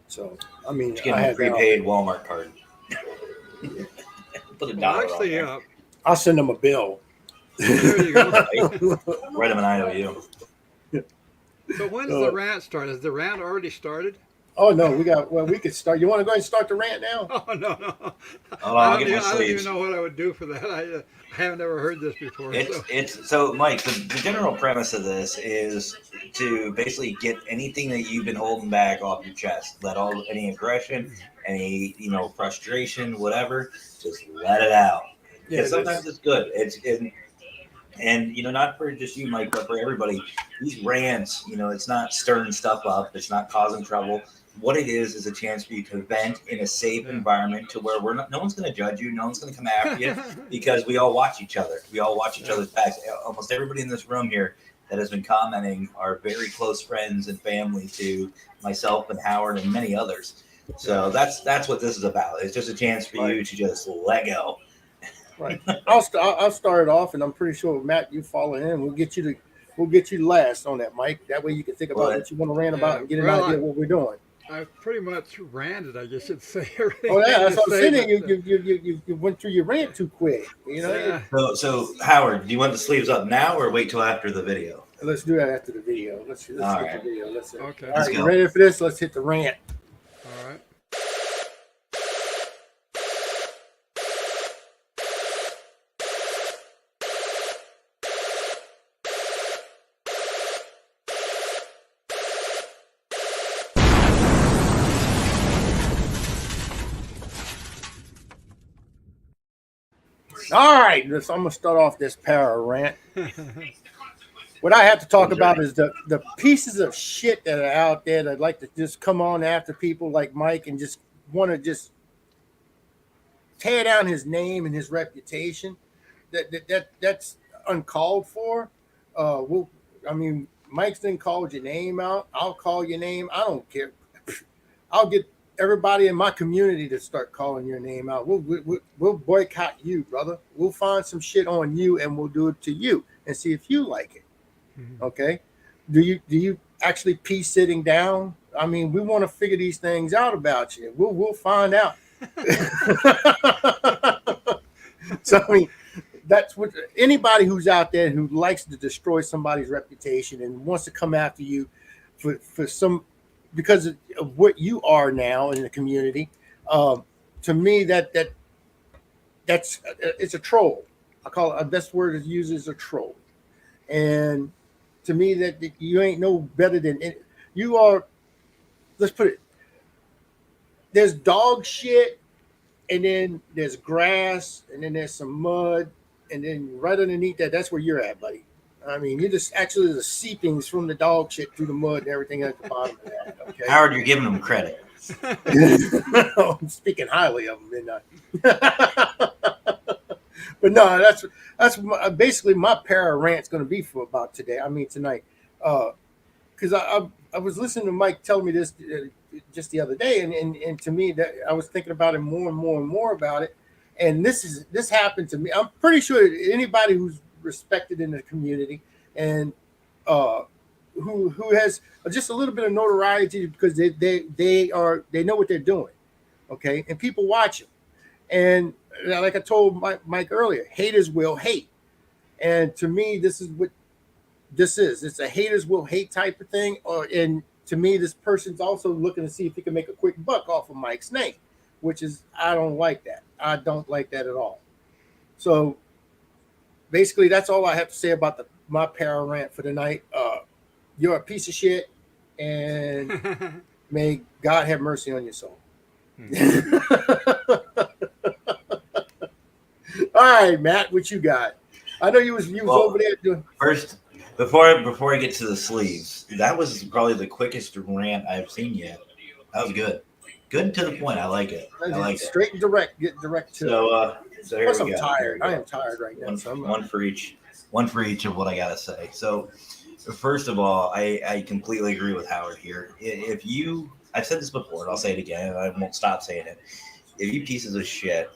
[SPEAKER 1] So, I mean,
[SPEAKER 2] Just get
[SPEAKER 1] I
[SPEAKER 2] a
[SPEAKER 1] had
[SPEAKER 2] prepaid Walmart card. Put a
[SPEAKER 3] well,
[SPEAKER 2] dollar
[SPEAKER 3] actually,
[SPEAKER 2] on there.
[SPEAKER 1] I'll send them a bill.
[SPEAKER 3] There you go.
[SPEAKER 2] Write them an IOU.
[SPEAKER 3] So when does the rant start? Has the rant already started?
[SPEAKER 1] Oh no, we could start. You want to go ahead and start the rant now?
[SPEAKER 3] Oh no.
[SPEAKER 2] Hold on, I'll get my
[SPEAKER 3] I don't even
[SPEAKER 2] sleeves.
[SPEAKER 3] know what I would do for that. I haven't ever heard this before.
[SPEAKER 2] So Mike, the general premise of this is to basically get anything that you've been holding back off your chest. Let any aggression, any frustration, whatever, just let it out.
[SPEAKER 1] Yeah,
[SPEAKER 2] Because sometimes it's good. And not for just you, Mike, but for everybody. These rants, it's not stirring stuff up. It's not causing trouble. What it is a chance for you to vent in a safe environment to where no one's going to judge you. No one's going to come after you because we all watch each other. We all watch each other's backs. Almost everybody in this room here that has been commenting are very close friends and family to myself and Howard and many others. So that's what this is about. It's just a chance for you to just let go.
[SPEAKER 1] Right. I'll start it off, and I'm pretty sure Matt, you follow in. We'll get you last on that, Mike. That way you can think about what you want to rant about and get an idea of what we're doing.
[SPEAKER 3] I've pretty much ranted, I guess you'd say.
[SPEAKER 1] Oh yeah, that's what I'm saying. You went through your rant too quick.
[SPEAKER 3] Yeah.
[SPEAKER 2] So Howard, do you want the sleeves up now or wait till after the video?
[SPEAKER 1] Let's do that after the video. Let's hit
[SPEAKER 2] right.
[SPEAKER 1] the video.
[SPEAKER 3] Okay.
[SPEAKER 1] All right, you ready for this? Let's hit the rant.
[SPEAKER 3] All right.
[SPEAKER 1] All right, I'm gonna start off this para rant. What I have to talk about is the pieces of shit that are out there that like to just come on after people like Mike and just want to just tear down his name and his reputation. That's uncalled for. Mike's didn't call your name out. I'll call your name. I don't care. I'll get everybody in my community to start calling your name out. We'll boycott you, brother. We'll find some shit on you and we'll do it to you and see if you like it. Mm-hmm. Okay? Do you actually pee sitting down? I mean, we want to figure these things out about you. We'll find out. So I mean, that's what anybody who's out there who likes to destroy somebody's reputation and wants to come after you for some because of what you are now in the community. To me, that's it's a troll. I call it, the best word to use is a troll. And to me, that you ain't no better than you are. Let's put it. There's dog shit, and then there's grass, and then there's some mud, and then right underneath that's where you're at, buddy. I mean, you're just actually the seepings from the dog shit through the mud and everything at the bottom of that. Okay,
[SPEAKER 2] Howard, you're giving them credit.
[SPEAKER 1] I'm speaking highly of them, didn't I? But no, that's basically my para rant's going to be for about today. I mean tonight, because I was listening to Mike tell me this just the other day, and to me that I was thinking about it more and more and more about it. And this happened to me. I'm pretty sure anybody who's respected in the community and who has just a little bit of notoriety because they know what they're doing, okay, and people watch them. And like I told Mike earlier, haters will hate. And to me, this is what it's a haters will hate type of thing. And to me, this person's also looking to see if he can make a quick buck off of Mike's name, which is, I don't like that. I don't like that at all. So basically, that's all I have to say about my para rant for tonight. You're a piece of shit, and may God have mercy on your soul. All right, Matt, what you got? I know you was over there doing
[SPEAKER 2] first. Before I get to the sleeves, that was probably the quickest rant I've seen yet. That was good. Good and to the point. I like it. I like
[SPEAKER 1] straight and direct. Get direct to it.
[SPEAKER 2] So here we
[SPEAKER 1] go.
[SPEAKER 2] Tired.
[SPEAKER 1] I am tired right now.
[SPEAKER 2] One for each of what I gotta say. So first of all, I completely agree with Howard here. If you, I've said this before, and I'll say it again, and I won't stop saying it. If you pieces of shit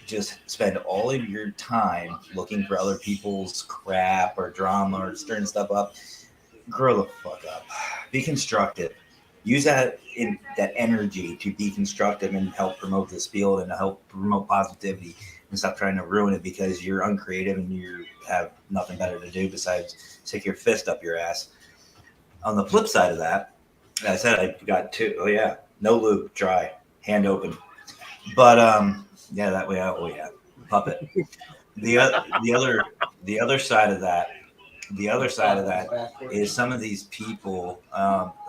[SPEAKER 2] just spend all of your time looking for other people's crap or drama or stirring stuff up, grow the fuck up. Be constructive. Use that energy to be constructive and help promote this field and help promote positivity, and stop trying to ruin it because you're uncreative and you have nothing better to do besides stick your fist up your ass. On the flip side of that, I said I got two. Oh yeah, no lube, dry, hand open. But yeah, that way. Oh yeah, puppet. The other side of that. The other side of that is some of these people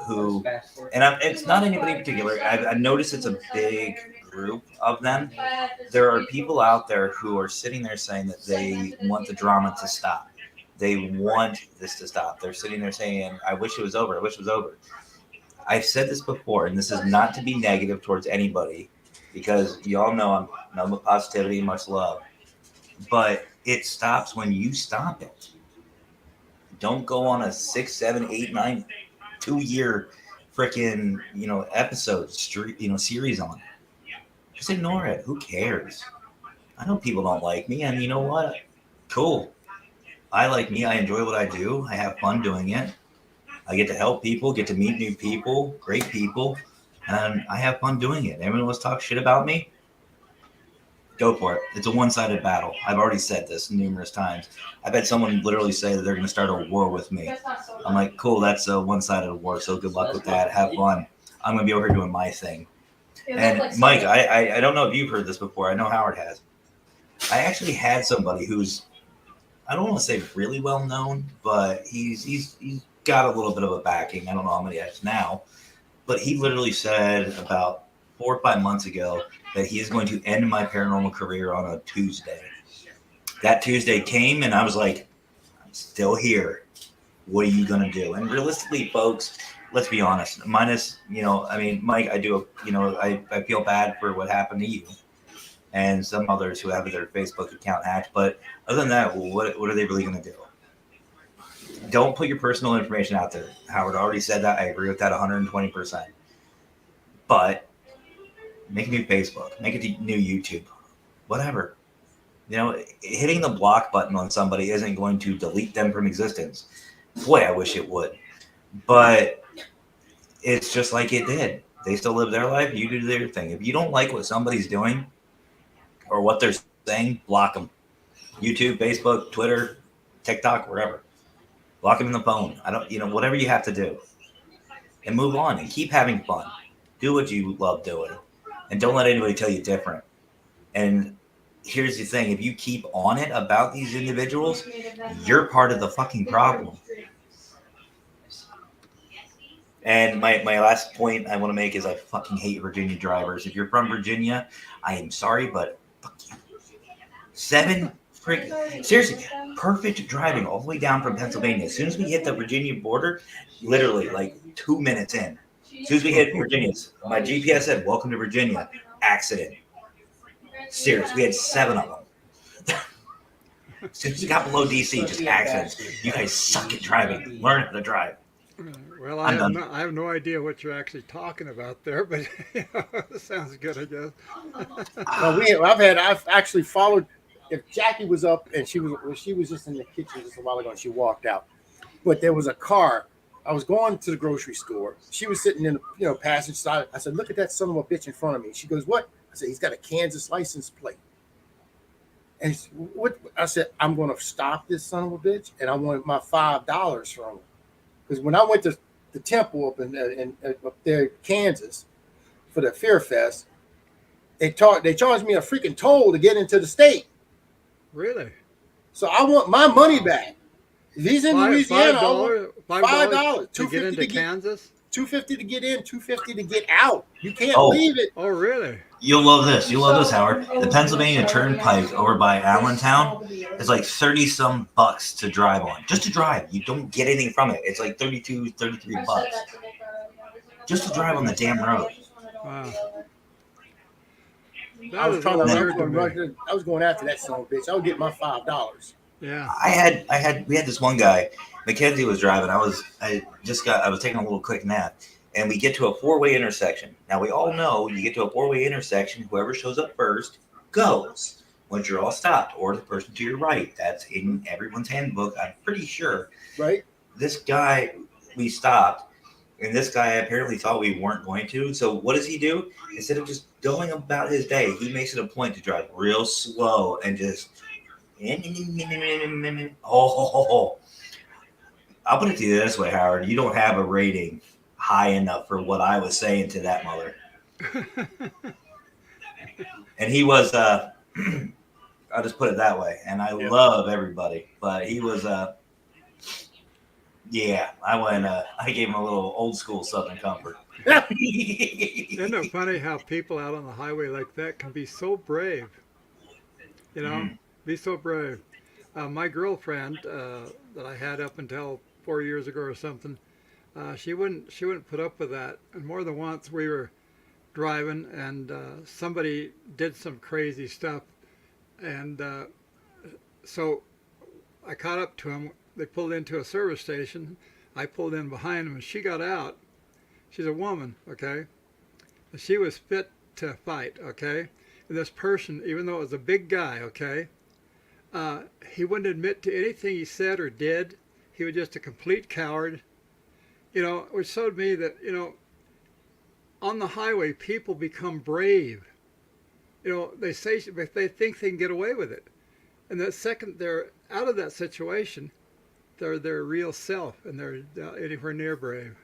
[SPEAKER 2] who, and it's not anybody in particular. I've noticed it's a big group of them. There are people out there who are sitting there saying that they want the drama to stop. They want this to stop. They're sitting there saying, I wish it was over. I wish it was over. I've said this before, and this is not to be negative towards anybody, because y'all know I'm nothing but positivity, much love. But it stops when you stop it. Don't go on a 6, 7, 8, 9, 2-year freaking episode series on it. Just ignore it. Who cares? I know people don't like me, and you know what? Cool. I like me. I enjoy what I do. I have fun doing it. I get to help people, get to meet new people, great people, and I have fun doing it. Everyone wants to talk shit about me. Go for it. It's a one-sided battle. I've already said this numerous times. I've had someone literally say that they're going to start a war with me. I'm like, cool, that's a one-sided war, so good luck with that. Have fun. I'm going to be over here doing my thing. And Mike, I don't know if you've heard this before. I know Howard has. I actually had somebody who's, I don't want to say really well known, but he's got a little bit of a backing. I don't know how many he has now, but he literally said about 4 or 5 months ago that he is going to end my paranormal career on a Tuesday. That Tuesday came, and I was like, I'm still here. What are you going to do? And realistically, folks, let's be honest. Minus, Mike, I do, I feel bad for what happened to you and some others who have their Facebook account hacked. But other than that, what are they really going to do? Don't put your personal information out there. Howard already said that. I agree with that 120%. But make a new Facebook, make a new YouTube, whatever. Hitting the block button on somebody isn't going to delete them from existence. Boy, I wish it would. But it's just like it did. They still live their life. You do their thing. If you don't like what somebody's doing or what they're saying, block them. YouTube, Facebook, Twitter, TikTok, wherever. Block them in the phone. Whatever you have to do. And move on and keep having fun. Do what you love doing. And don't let anybody tell you different. And here's the thing. If you keep on it about these individuals, you're part of the fucking problem. And my last point I want to make is I fucking hate Virginia drivers. If you're from Virginia, I am sorry, but fuck you. Seriously, perfect driving all the way down from Pennsylvania. As soon as we hit the Virginia border, literally like 2 minutes in, as soon as we hit Virginia, my GPS said, welcome to Virginia. Accident. Serious. We had 7 of them. As soon as we got below DC, just accidents. You guys suck at driving. Learn how to drive.
[SPEAKER 3] Well, I have no idea what you're actually talking about there, but it sounds good, I guess.
[SPEAKER 1] I've actually followed. If Jackie was up and she was just in the kitchen just a while ago and she walked out, but there was a car. I was going to the grocery store. She was sitting in the passenger side. I said, "Look at that son of a bitch in front of me." She goes, "What?" I said, "He's got a Kansas license plate." And what I said, I'm going to stop this son of a bitch, and I wanted my $5 from him. Because when I went to the temple up in up there in Kansas for the Fear Fest, they charged me a freaking toll to get into the state.
[SPEAKER 3] Really?
[SPEAKER 1] So I want my money back. If he's in Louisiana,
[SPEAKER 3] $5 to get
[SPEAKER 1] $2.50
[SPEAKER 3] into Kansas?
[SPEAKER 1] $2.50 to get in, $2.50 to get out. You can't
[SPEAKER 2] Oh.
[SPEAKER 1] leave it.
[SPEAKER 3] Oh, really?
[SPEAKER 2] You'll love this. You'll love this, Howard. The Pennsylvania Turnpike over by Allentown is like 30 some bucks to drive on. Just to drive. You don't get anything from it. It's like 32, 33 bucks. Just to drive on the damn road.
[SPEAKER 3] Wow.
[SPEAKER 1] I was trying to
[SPEAKER 3] weird to me.
[SPEAKER 1] I was going after that son of a bitch. I would get my $5.
[SPEAKER 3] Yeah.
[SPEAKER 2] We had this one guy, Mackenzie was driving. I was taking a little quick nap, and we get to a 4-way intersection. Now we all know you get to a 4-way intersection, whoever shows up first goes once you're all stopped, or the person to your right. That's in everyone's handbook, I'm pretty sure.
[SPEAKER 1] Right?
[SPEAKER 2] This guy, we stopped, and this guy apparently thought we weren't going to. So what does he do? Instead of just going about his day, he makes it a point to drive real slow and just I'll put it to you this way, Howard. You don't have a rating high enough for what I was saying to that mother. And he was I'll just put it that way. And I love everybody, but he was I gave him a little old school Southern comfort.
[SPEAKER 3] Isn't it funny how people out on the highway like that can be so brave? You know, be so brave. My girlfriend that I had up until 4 years ago or something, she wouldn't put up with that. And more than once we were driving and somebody did some crazy stuff, and so I caught up to him. They pulled into a service station. I pulled in behind them, and she got out. She's a woman, okay? And she was fit to fight, okay? And this person, even though it was a big guy, okay, he wouldn't admit to anything he said or did. He was just a complete coward, you know, which showed me that, you know, on the highway, people become brave. You know, they say they think they can get away with it. And the second they're out of that situation, they're their real self, and they're anywhere near brave.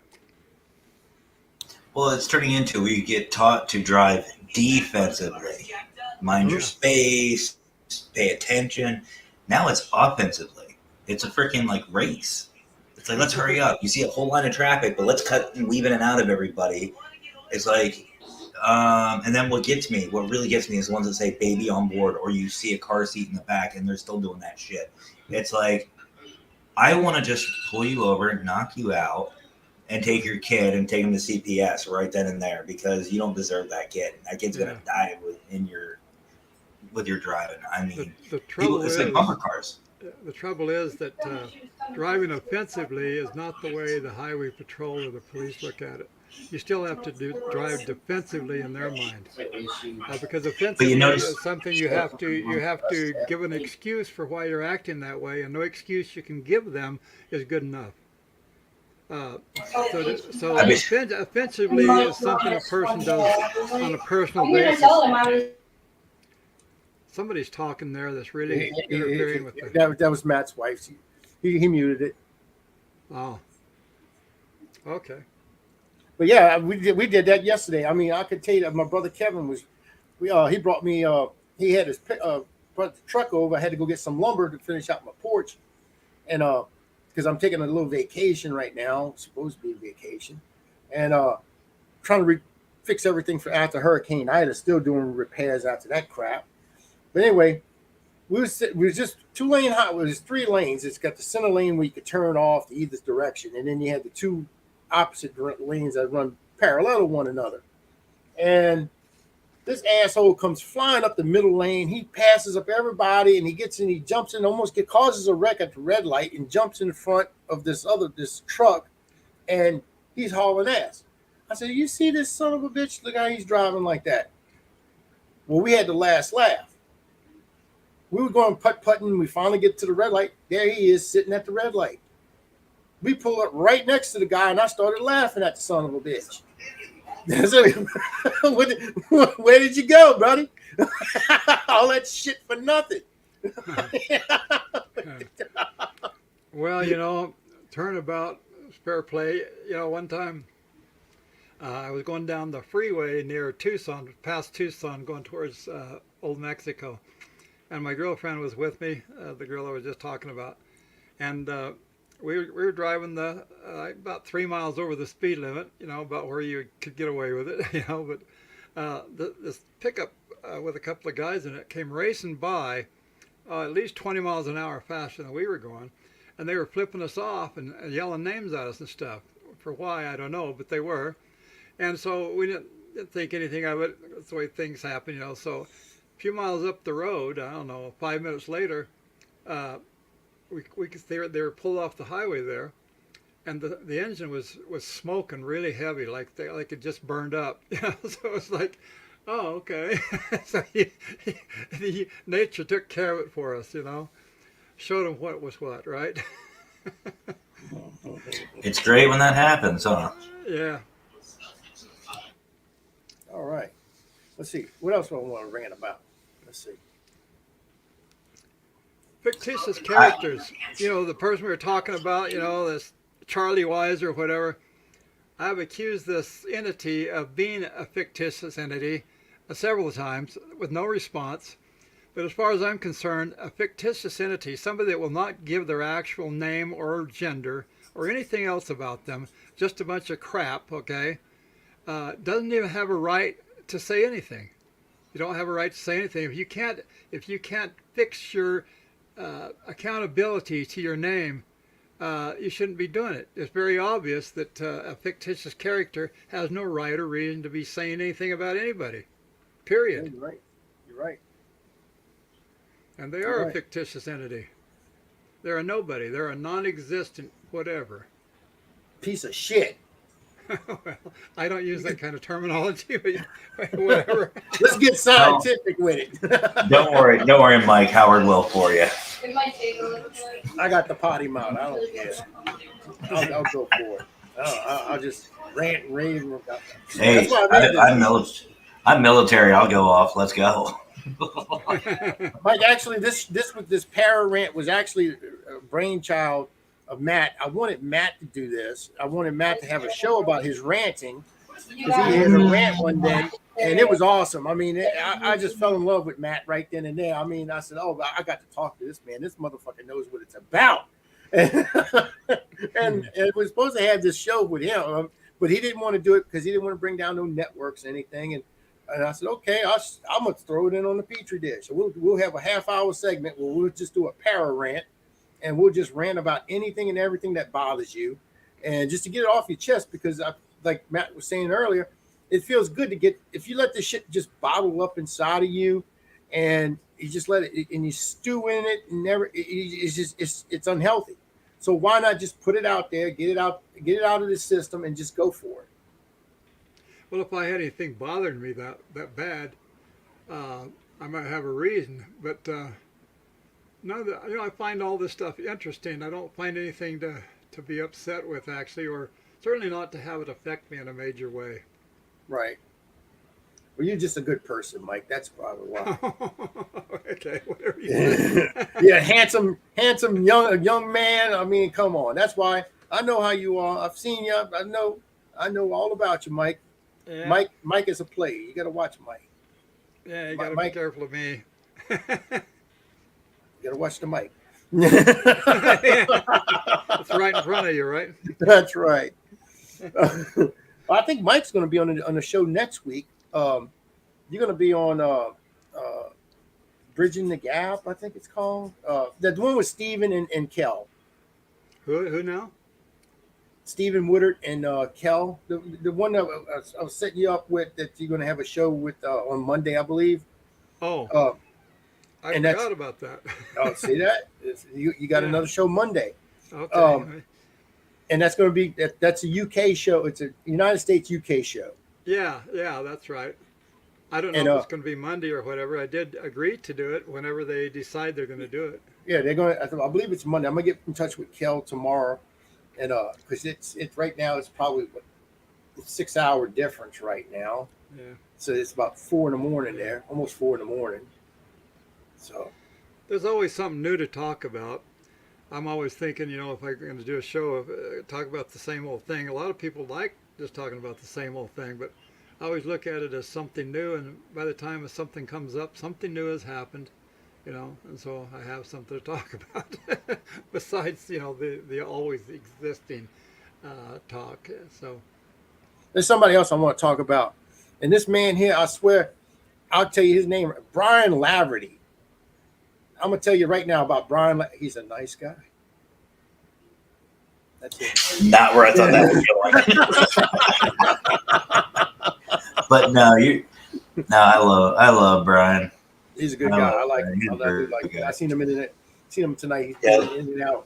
[SPEAKER 2] Well, it's turning into we get taught to drive defensively. Mind your space, pay attention. Now it's offensively. It's a freaking like race. It's like, let's hurry up. You see a whole line of traffic, but let's cut and weave in and out of everybody. It's like, and then what really gets me is the ones that say baby on board, or you see a car seat in the back and they're still doing that shit. It's like, I want to just pull you over, knock you out, and take your kid and take him to CPS right then and there, because you don't deserve that kid. That kid's gonna die with your driving. I mean,
[SPEAKER 3] the trouble
[SPEAKER 2] it's
[SPEAKER 3] is,
[SPEAKER 2] like bumper cars.
[SPEAKER 3] The trouble is that driving offensively is not the way the highway patrol or the police look at it. You still have to drive defensively in their mind, because offensively is something you have to give an excuse for why you're acting that way, and no excuse you can give them is good enough. So offensively is something a person does on a personal basis. Somebody's talking there that's really interfering with
[SPEAKER 1] that was Matt's wife. He muted it.
[SPEAKER 3] Oh. Okay.
[SPEAKER 1] But yeah, we did that yesterday. I mean, I could tell you that my brother Kevin he brought me he had his brought the truck over. I had to go get some lumber to finish out my porch, and because I'm taking a little vacation right now, it's supposed to be a vacation, and trying to fix everything for after Hurricane Ida. Still doing repairs after that crap. But anyway, we was just 2-lane highway. There's 3 lanes. It's got the center lane where you could turn off to either direction, and then you had the 2 opposite lanes that run parallel to one another. And this asshole comes flying up the middle lane. He passes up everybody, and he jumps in, almost causes a wreck at the red light, and jumps in front of this truck, and he's hauling ass. I said, "You see this son of a bitch? Look how he's driving like that." Well, we had the last laugh. We were going putt-putting. We finally get to the red light. There he is sitting at the red light. We pull up right next to the guy, and I started laughing at the son of a bitch. Where did you go, buddy? All that shit for nothing.
[SPEAKER 3] Well, turnabout, fair play. One time I was going down the freeway near Tucson, past Tucson, going towards Old Mexico. And my girlfriend was with me, the girl I was just talking about. And we were driving about 3 miles over the speed limit, about where you could get away with it, But this pickup with a couple of guys in it came racing by at least 20 miles an hour faster than we were going. And they were flipping us off and yelling names at us and stuff. For why, I don't know, but they were. And so we didn't think anything of it. That's the way things happen, So a few miles up the road, I don't know, 5 minutes later, they were pulled off the highway there, and the engine was smoking really heavy, like it just burned up. So it was like, oh, okay. So the nature took care of it for us, Showed them what was what, right?
[SPEAKER 2] It's great when that happens, huh?
[SPEAKER 3] Yeah.
[SPEAKER 1] All right. Let's see. What else do I want to rant about? Let's see.
[SPEAKER 3] Fictitious characters. The person we were talking about, this Charlie Wise or whatever. I've accused this entity of being a fictitious entity several times with no response. But as far as I'm concerned, a fictitious entity, somebody that will not give their actual name or gender or anything else about them, just a bunch of crap, okay, doesn't even have a right to say anything. You don't have a right to say anything. If you can't fix your accountability to your name, you shouldn't be doing it. It's very obvious that a fictitious character has no right or reason to be saying anything about anybody. Period.
[SPEAKER 1] You're right. You're right.
[SPEAKER 3] And they are a fictitious entity. They're a nobody. They're a non-existent whatever.
[SPEAKER 1] Piece of shit.
[SPEAKER 3] Well, I don't use that kind of terminology, but whatever.
[SPEAKER 1] Let's get scientific with it.
[SPEAKER 2] Don't worry, Mike. Howard will for you.
[SPEAKER 4] It might take a little bit.
[SPEAKER 1] I got the potty mouth. I don't care. I'll go for it. I'll just rant and rave.
[SPEAKER 2] Hey, I'm military. I'll go off. Let's go.
[SPEAKER 1] Mike, actually, this para rant was actually a brainchild of Matt. I wanted Matt to do this. I wanted Matt to have a show about his ranting, because he had a rant one day, and it was awesome. I mean, I just fell in love with Matt right then and there. I mean, I said, oh, I got to talk to this man. This motherfucker knows what it's about. And it was supposed to have this show with him, but he didn't want to do it because he didn't want to bring down no networks or anything. And I said, okay, I'm going to throw it in on the Pitre Dish. So we'll have a half-hour segment where we'll just do a para rant, and we'll just rant about anything and everything that bothers you, and just to get it off your chest, because like Matt was saying earlier, it feels good to get, if you let this shit just bottle up inside of you, and you just let it, and you stew in it, and it's unhealthy. So why not just put it out there, get it out of the system, and just go for it?
[SPEAKER 3] Well, if I had anything bothering me that bad, I might have a reason. But I find all this stuff interesting. I don't find anything to be upset with, actually, or certainly not to have it affect me in a major way.
[SPEAKER 1] Right. Well, you're just a good person, Mike. That's probably why.
[SPEAKER 3] Okay, whatever you say.
[SPEAKER 1] Yeah, handsome young man. I mean, come on. That's why I know how you are. I've seen you. I know all about you, Mike.
[SPEAKER 3] Yeah.
[SPEAKER 1] Mike is a player. You got to watch Mike.
[SPEAKER 3] Yeah, you got to be careful of me.
[SPEAKER 1] You got to watch the mic.
[SPEAKER 3] It's right in front of you, right?
[SPEAKER 1] That's right. I think Mike's going to be on the show next week. You're going to be on Bridging the Gap, I think it's called. The one with Steven and Kel.
[SPEAKER 3] Who now?
[SPEAKER 1] Stephen Woodard and Kel, the one that I was setting you up with, that you're going to have a show with on Monday, I believe.
[SPEAKER 3] Oh, I forgot about that.
[SPEAKER 1] Oh, see that? You got another show Monday.
[SPEAKER 3] Okay.
[SPEAKER 1] And that's going to be that's a UK show. It's a United States UK show.
[SPEAKER 3] Yeah, that's right. I don't know if it's going to be Monday or whatever. I did agree to do it whenever they decide they're going to do it.
[SPEAKER 1] Yeah, they're going to. I believe it's Monday. I'm going to get in touch with Kel tomorrow. And because it's right now, it's probably a 6-hour difference right now.
[SPEAKER 3] Yeah.
[SPEAKER 1] So it's about 4 a.m. there, almost 4 a.m. So
[SPEAKER 3] there's always something new to talk about. I'm always thinking, if I'm going to do a show of talk about the same old thing. A lot of people like just talking about the same old thing, but I always look at it as something new. And by the time something comes up, something new has happened, and so I have something to talk about besides, the always existing talk. So
[SPEAKER 1] There's somebody else I want to talk about, and this man here, I swear, I'll tell you his name, Brian Laverty. I'm gonna tell you right now about Brian. He's a nice guy. That's it.
[SPEAKER 2] Not where I thought that was going. But no, I love Brian.
[SPEAKER 1] He's a good guy. I like him. I do like him. I seen him seen him tonight. He's in and out.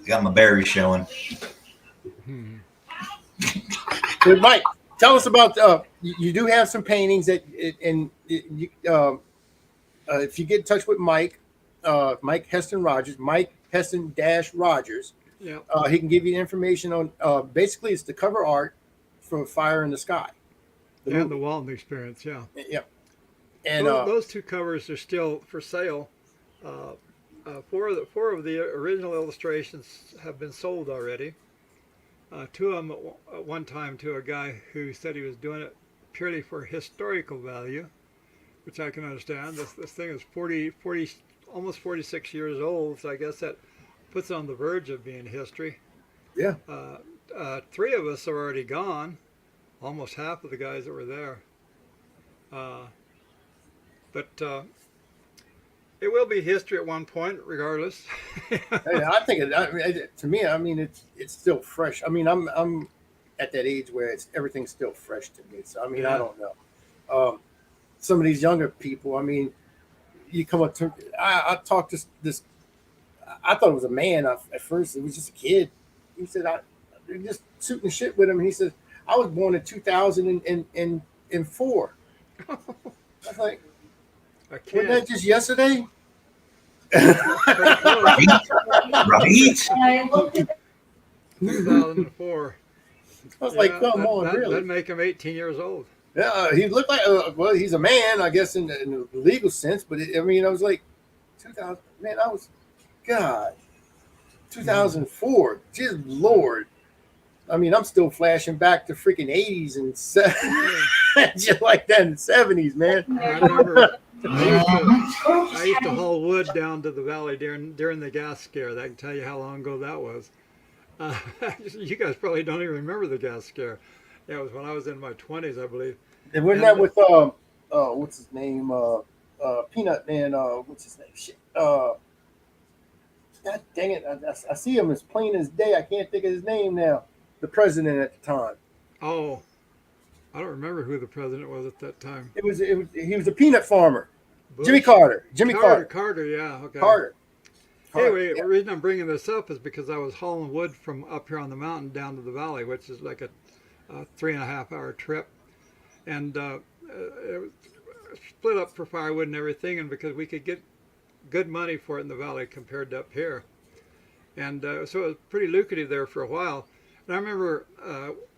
[SPEAKER 2] Got my berries showing.
[SPEAKER 1] But Mike, tell us about you do have some paintings that if you get in touch with Mike Heston-Rogers, Mike Heston-Rogers,
[SPEAKER 3] yeah,
[SPEAKER 1] he can give you information on basically it's the cover art for Fire in the Sky.
[SPEAKER 3] and the Walton Experience, yeah.
[SPEAKER 1] Yeah. And
[SPEAKER 3] those two covers are still for sale. Four of the original illustrations have been sold already. Two of them at one time to a guy who said he was doing it purely for historical value, which I can understand. This thing is 40, almost 46 years old, so I guess that puts it on the verge of being history.
[SPEAKER 1] yeah.
[SPEAKER 3] Three of us are already gone, almost half of the guys that were there. But it will be history at one point, regardless.
[SPEAKER 1] I think to me, I mean, it's still fresh. I mean, I'm at that age where everything's still fresh to me. So I mean,
[SPEAKER 3] Yeah.
[SPEAKER 1] I don't know. Some of these younger people, I mean, you come up to I talked to this. I thought it was a man at first. It was just a kid. He said just shooting shit with him. And he said, I was born in 2004. I was like,
[SPEAKER 3] I can't.
[SPEAKER 1] wasn't that just yesterday?
[SPEAKER 2] Right?
[SPEAKER 4] And I looked at
[SPEAKER 3] 2004.
[SPEAKER 1] I was like, come on, really?
[SPEAKER 3] That'd make him 18 years old.
[SPEAKER 1] Yeah, he looked like well, he's a man, I guess, in the legal sense. But I mean, I was like, 2000. Man, I was, God, 2004. Just Lord. I mean, I'm still flashing back to freaking 80s and just like that in the 70s, man.
[SPEAKER 3] I remember I used to haul wood down to the valley during the gas scare. I can tell you how long ago that was. You guys probably don't even remember the gas scare. Yeah, it was when I was in my 20s, I believe.
[SPEAKER 1] And wasn't that with what's his name? Peanut Man. What's his name? Shit. God dang it! I see him as plain as day. I can't think of his name now. The president at the time.
[SPEAKER 3] Oh, I don't remember who the president was at that time.
[SPEAKER 1] He was a peanut farmer.
[SPEAKER 3] Bush?
[SPEAKER 1] Jimmy Carter.
[SPEAKER 3] Carter, yeah, okay.
[SPEAKER 1] Carter.
[SPEAKER 3] Anyway,
[SPEAKER 1] yeah.
[SPEAKER 3] the reason I'm bringing this up is because I was hauling wood from up here on the mountain down to the valley, which is like a 3.5 hour trip. And it was split up for firewood and everything, and because we could get good money for it in the valley compared to up here. And so it was pretty lucrative there for a while. And I remember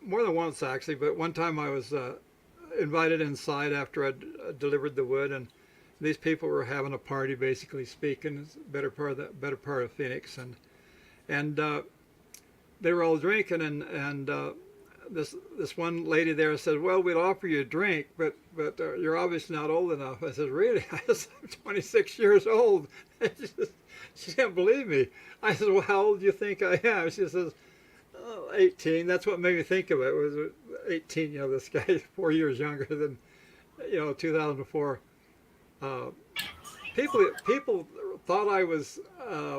[SPEAKER 3] more than once actually, but one time I was invited inside after I delivered the wood, and these people were having a party, basically speaking. It's the better part of Phoenix, and they were all drinking, and this one lady there said, "Well, we'll offer you a drink, but you're obviously not old enough." I said, "Really?" I said, "I'm 26 years old." She didn't believe me. I said, "Well, how old do you think I am?" She says, 18. That's what made me think of it. Was 18. This guy 4 years younger than 2004. People thought I was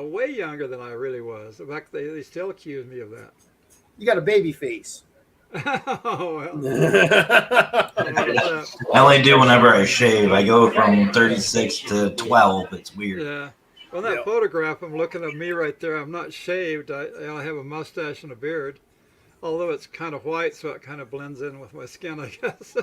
[SPEAKER 3] way younger than I really was. In fact, they still accuse me of that.
[SPEAKER 1] You got a baby face.
[SPEAKER 3] Oh, well.
[SPEAKER 2] I only do whenever I shave. I go from 36 to 12. It's weird.
[SPEAKER 3] Yeah. Well, that photograph, I'm looking at me right there. I'm not shaved. I have a mustache and a beard, although it's kind of white, so it kind of blends in with my skin, I guess.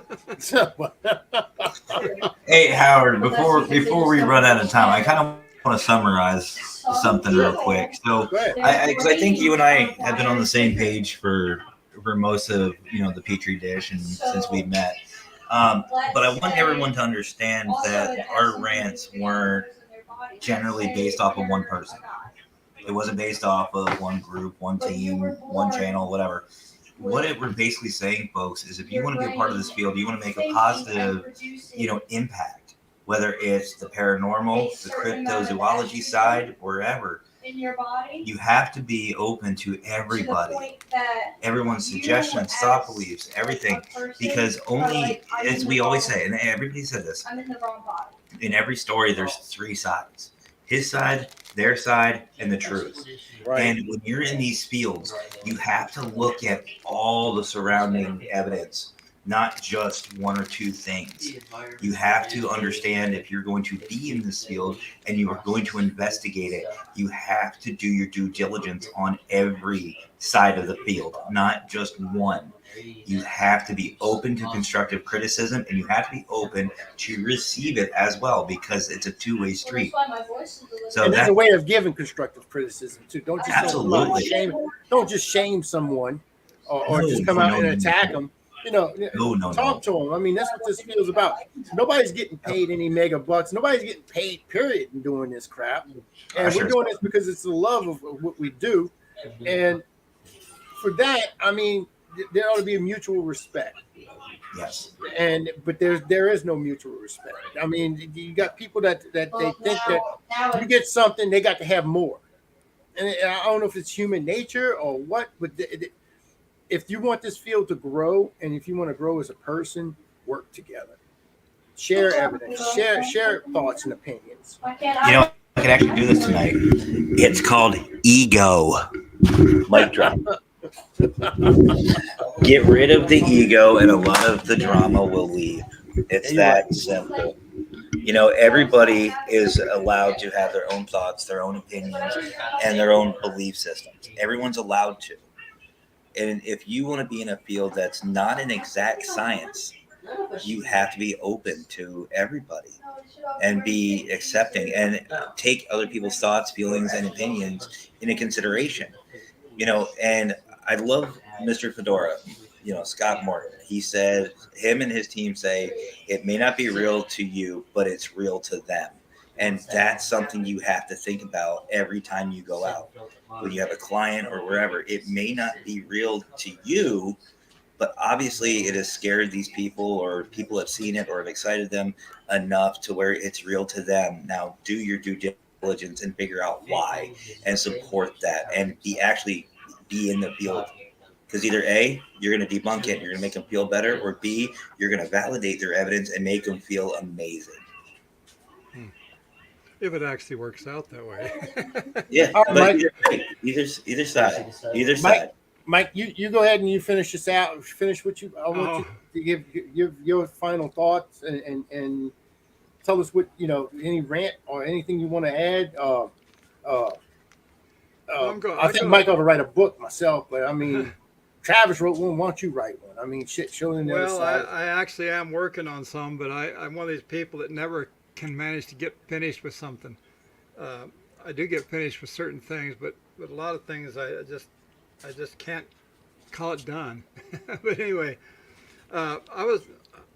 [SPEAKER 2] Hey, Howard, before we run out of time, I kind of want to summarize something real quick. So, because I think you and I have been on the same page for most of the Pitre Dish and since we met. But I want everyone to understand that our rants weren't generally based off of one person. It wasn't based off of one group, one team, one channel, whatever. What it we're basically saying, folks, is if you want to be a part of this field, you want to make a positive, impact, whether it's the paranormal, the cryptozoology side, wherever. You have to be open to everybody, everyone's suggestions, thought beliefs, everything, because only, as we always say, and everybody said this, in every story, there's three sides: his side, their side, and the truth.
[SPEAKER 1] Right.
[SPEAKER 2] And when you're in these fields, you have to look at all the surrounding evidence, not just one or two things. You have to understand, if you're going to be in this field and you are going to investigate it, you have to do your due diligence on every side of the field, not just one. You have to be open to constructive criticism, and you have to be open to receive it as well, because it's a two-way street. So
[SPEAKER 1] And there's
[SPEAKER 2] that's
[SPEAKER 1] a way of giving constructive criticism too. Don't just
[SPEAKER 2] Absolutely.
[SPEAKER 1] don't just shame someone, or
[SPEAKER 2] No,
[SPEAKER 1] just come
[SPEAKER 2] no,
[SPEAKER 1] out
[SPEAKER 2] no,
[SPEAKER 1] and
[SPEAKER 2] no,
[SPEAKER 1] attack
[SPEAKER 2] no.
[SPEAKER 1] them.
[SPEAKER 2] No.
[SPEAKER 1] Talk to them. I mean, that's what this field's about. Nobody's getting paid any mega bucks. Nobody's getting paid, period, in doing this crap. And we're doing this because it's the love of what we do. And for that, I mean, there ought to be a mutual respect.
[SPEAKER 2] Yes.
[SPEAKER 1] But there is no mutual respect. I mean, you got people that they think that you get something, they got to have more. And I don't know if it's human nature or what, but if you want this field to grow, and if you want to grow as a person, work together. Share evidence, share thoughts and opinions.
[SPEAKER 2] I could actually do this tonight. It's called ego. Mic drop. Get rid of the ego, and a lot of the drama will leave. It's that simple. Everybody is allowed to have their own thoughts, their own opinions, and their own belief systems. Everyone's allowed to. And if you want to be in a field that's not an exact science, you have to be open to everybody and be accepting and take other people's thoughts, feelings, and opinions into consideration. And I love Mr. Fedora, Scott Morton. He said, him and his team say, it may not be real to you, but it's real to them. And that's something you have to think about every time you go out. When you have a client or wherever, it may not be real to you, but obviously it has scared these people, or people have seen it or have excited them enough to where it's real to them. Now do your due diligence and figure out why, and support that, and be in the field. Because either A, you're going to debunk it and you're going to make them feel better, or B, you're going to validate their evidence and make them feel amazing.
[SPEAKER 3] If it actually works out that way.
[SPEAKER 2] Yeah,
[SPEAKER 1] All
[SPEAKER 2] but
[SPEAKER 1] right,
[SPEAKER 2] either side.
[SPEAKER 1] Mike, you go ahead and you finish this out. Finish what I want you to give your final thoughts and tell us what any rant or anything you want to add. I think Mike ought to write a book myself, but I mean, Travis wrote one. Why don't you write one? I mean, showing the other side.
[SPEAKER 3] I actually am working on some, but I'm one of these people that never can manage to get finished with something. I do get finished with certain things, but a lot of things I just can't call it done. But anyway, I was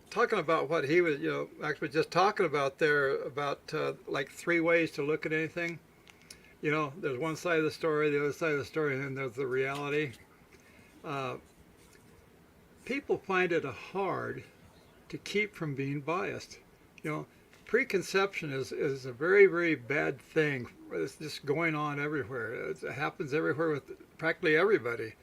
[SPEAKER 3] talking about what he was, actually just talking about there, about like three ways to look at anything. There's one side of the story, the other side of the story, and then there's the reality. People find it hard to keep from being biased. Preconception is a very, very bad thing. It's just going on everywhere. It happens everywhere with practically everybody.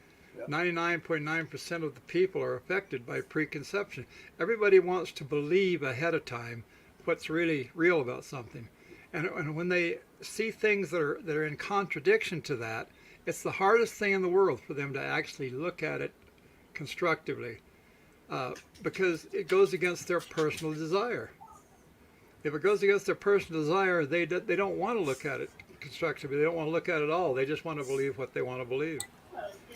[SPEAKER 3] 99.9% of the people are affected by preconception. Everybody wants to believe ahead of time what's really real about something. And when they see things that are in contradiction to that, it's the hardest thing in the world for them to actually look at it constructively, because it goes against their personal desire. If it goes against their personal desire, they don't want to look at it constructively. They don't want to look at it at all. They just want to believe what they want to believe.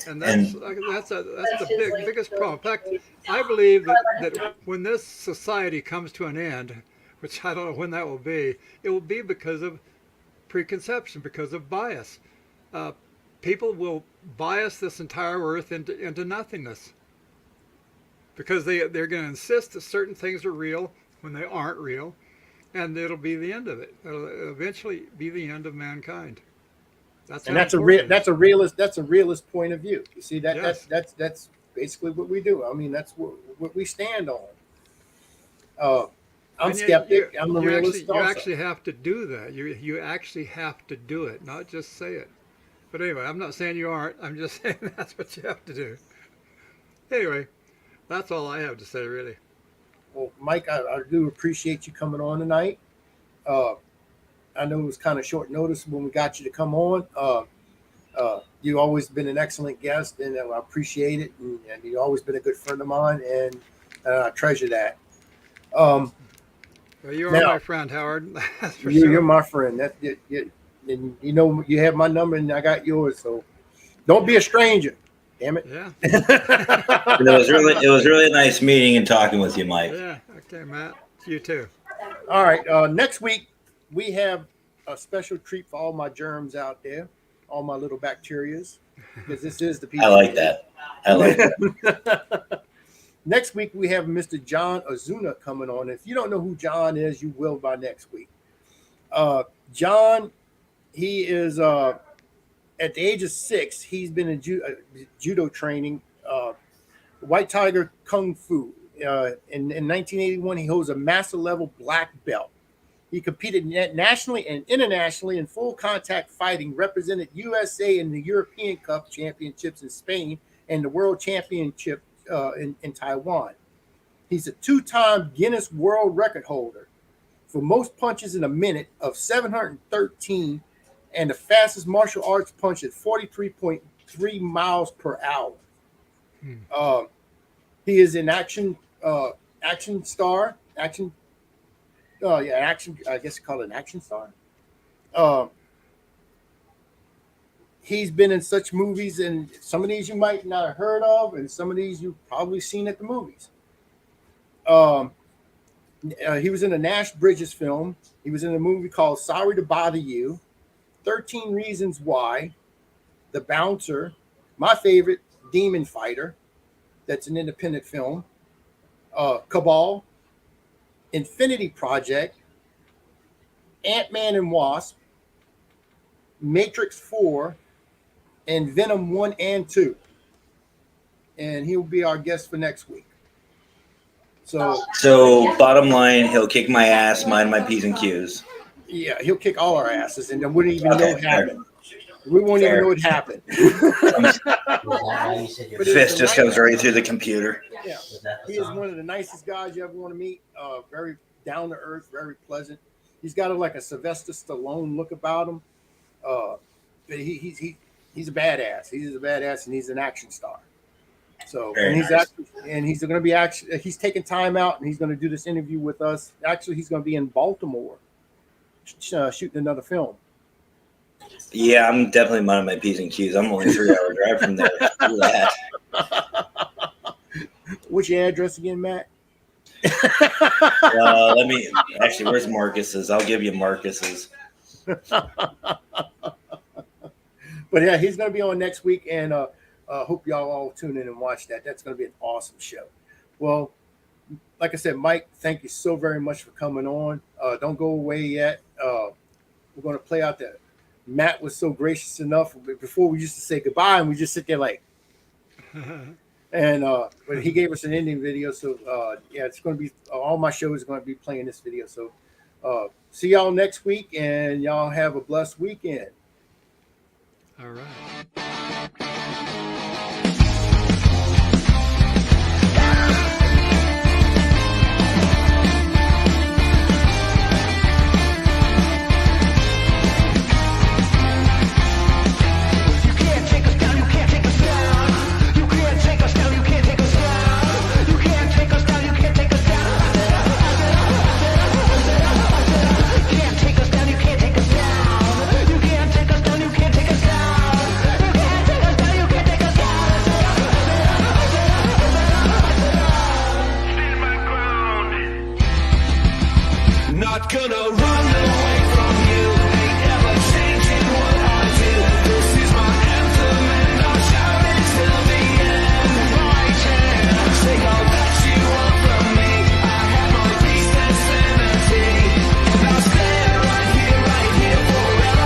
[SPEAKER 3] And that's the biggest problem. In fact, I believe that when this society comes to an end, which I don't know when that will be, it will be because of preconception, because of bias. People will bias this entire earth into nothingness, because they're going to insist that certain things are real when they aren't real, and it'll be the end of it. It'll eventually be the end of mankind. That's
[SPEAKER 1] And
[SPEAKER 3] how
[SPEAKER 1] that's
[SPEAKER 3] important it is.
[SPEAKER 1] that's a realist point of view. You see that
[SPEAKER 3] Yes.
[SPEAKER 1] that's basically what we do. I mean, that's what we stand on. I'm
[SPEAKER 3] And
[SPEAKER 1] skeptic. I'm a realist
[SPEAKER 3] you
[SPEAKER 1] also.
[SPEAKER 3] actually have to do that. You actually have to do it, not just say it. But anyway, I'm not saying you aren't. I'm just saying that's what you have to do. Anyway, that's all I have to say, really.
[SPEAKER 1] Well, Mike, I do appreciate you coming on tonight. Uh, I know it was kind of short notice when we got you to come on. You've always been an excellent guest, and I appreciate it. And you've always been a good friend of mine, and I treasure that. Um,
[SPEAKER 3] Well, you are
[SPEAKER 1] now,
[SPEAKER 3] my friend, Howard. That's for
[SPEAKER 1] you're
[SPEAKER 3] sure.
[SPEAKER 1] my friend. And you know you have my number, and I got yours. So don't be a stranger. Damn it.
[SPEAKER 3] Yeah.
[SPEAKER 2] It was really nice meeting and talking with you, Mike.
[SPEAKER 3] Yeah. Okay, Matt. You too.
[SPEAKER 1] All right. Next week we have a special treat for all my germs out there, all my little bacterias, because this is the
[SPEAKER 2] I like that. I like that.
[SPEAKER 1] Next week we have Mr. John Ozuna coming on. If you don't know who John is, you will by next week. John, he is at the age of 6. He's been in judo training, White Tiger Kung Fu. In 1981, he holds a master level black belt. He competed nationally and internationally in full contact fighting, represented USA in the European Cup championships in Spain and the World Championship in Taiwan. He's a 2-time Guinness World Record holder for most punches in a minute of 713 and the fastest martial arts punch at 43.3 miles per hour. He is an action star. I guess you call it an action star. He's been in such movies, and some of these you might not have heard of, and some of these you've probably seen at the movies. He was in a Nash Bridges film. He was in a movie called Sorry to Bother You, 13 Reasons Why, The Bouncer, my favorite, Demon Fighter. That's an independent film. Cabal, Infinity Project, Ant-Man and Wasp, Matrix 4, and Venom 1 and 2. And he'll be our guest for next week.
[SPEAKER 2] So bottom line, he'll kick my ass, mind my P's and Q's.
[SPEAKER 1] Yeah, he'll kick all our asses, and then we wouldn't even know it
[SPEAKER 2] fair.
[SPEAKER 1] happened. We won't even know it happened.
[SPEAKER 2] Fist just comes right through the computer.
[SPEAKER 1] Yeah, he is one of the nicest guys you ever want to meet. Very down to earth, very pleasant. He's got like a Sylvester Stallone look about him. But he's a badass. He's a badass, and he's an action star. So,
[SPEAKER 2] Very
[SPEAKER 1] and he's
[SPEAKER 2] nice.
[SPEAKER 1] he's going to be he's taking time out, and he's going to do this interview with us. Actually, he's going to be in Baltimore shooting another film.
[SPEAKER 2] Yeah, I'm definitely minding my P's and Q's. I'm only a 3-hour drive from there. Do that.
[SPEAKER 1] What's your address again, Matt?
[SPEAKER 2] Let me actually. Where's Marcus's? I'll give you Marcus's.
[SPEAKER 1] But yeah, he's going to be on next week, and hope y'all all tune in and watch that. That's going to be an awesome show. Well, like I said, Mike, thank you so very much for coming on. Don't go away yet. We're going to play out that. Matt was so gracious enough. Before we used to say goodbye, and we just sit there like, and but he gave us an ending video. So yeah, it's going to be all my shows are going to be playing this video. So see y'all next week, and y'all have a blessed weekend.
[SPEAKER 3] All right.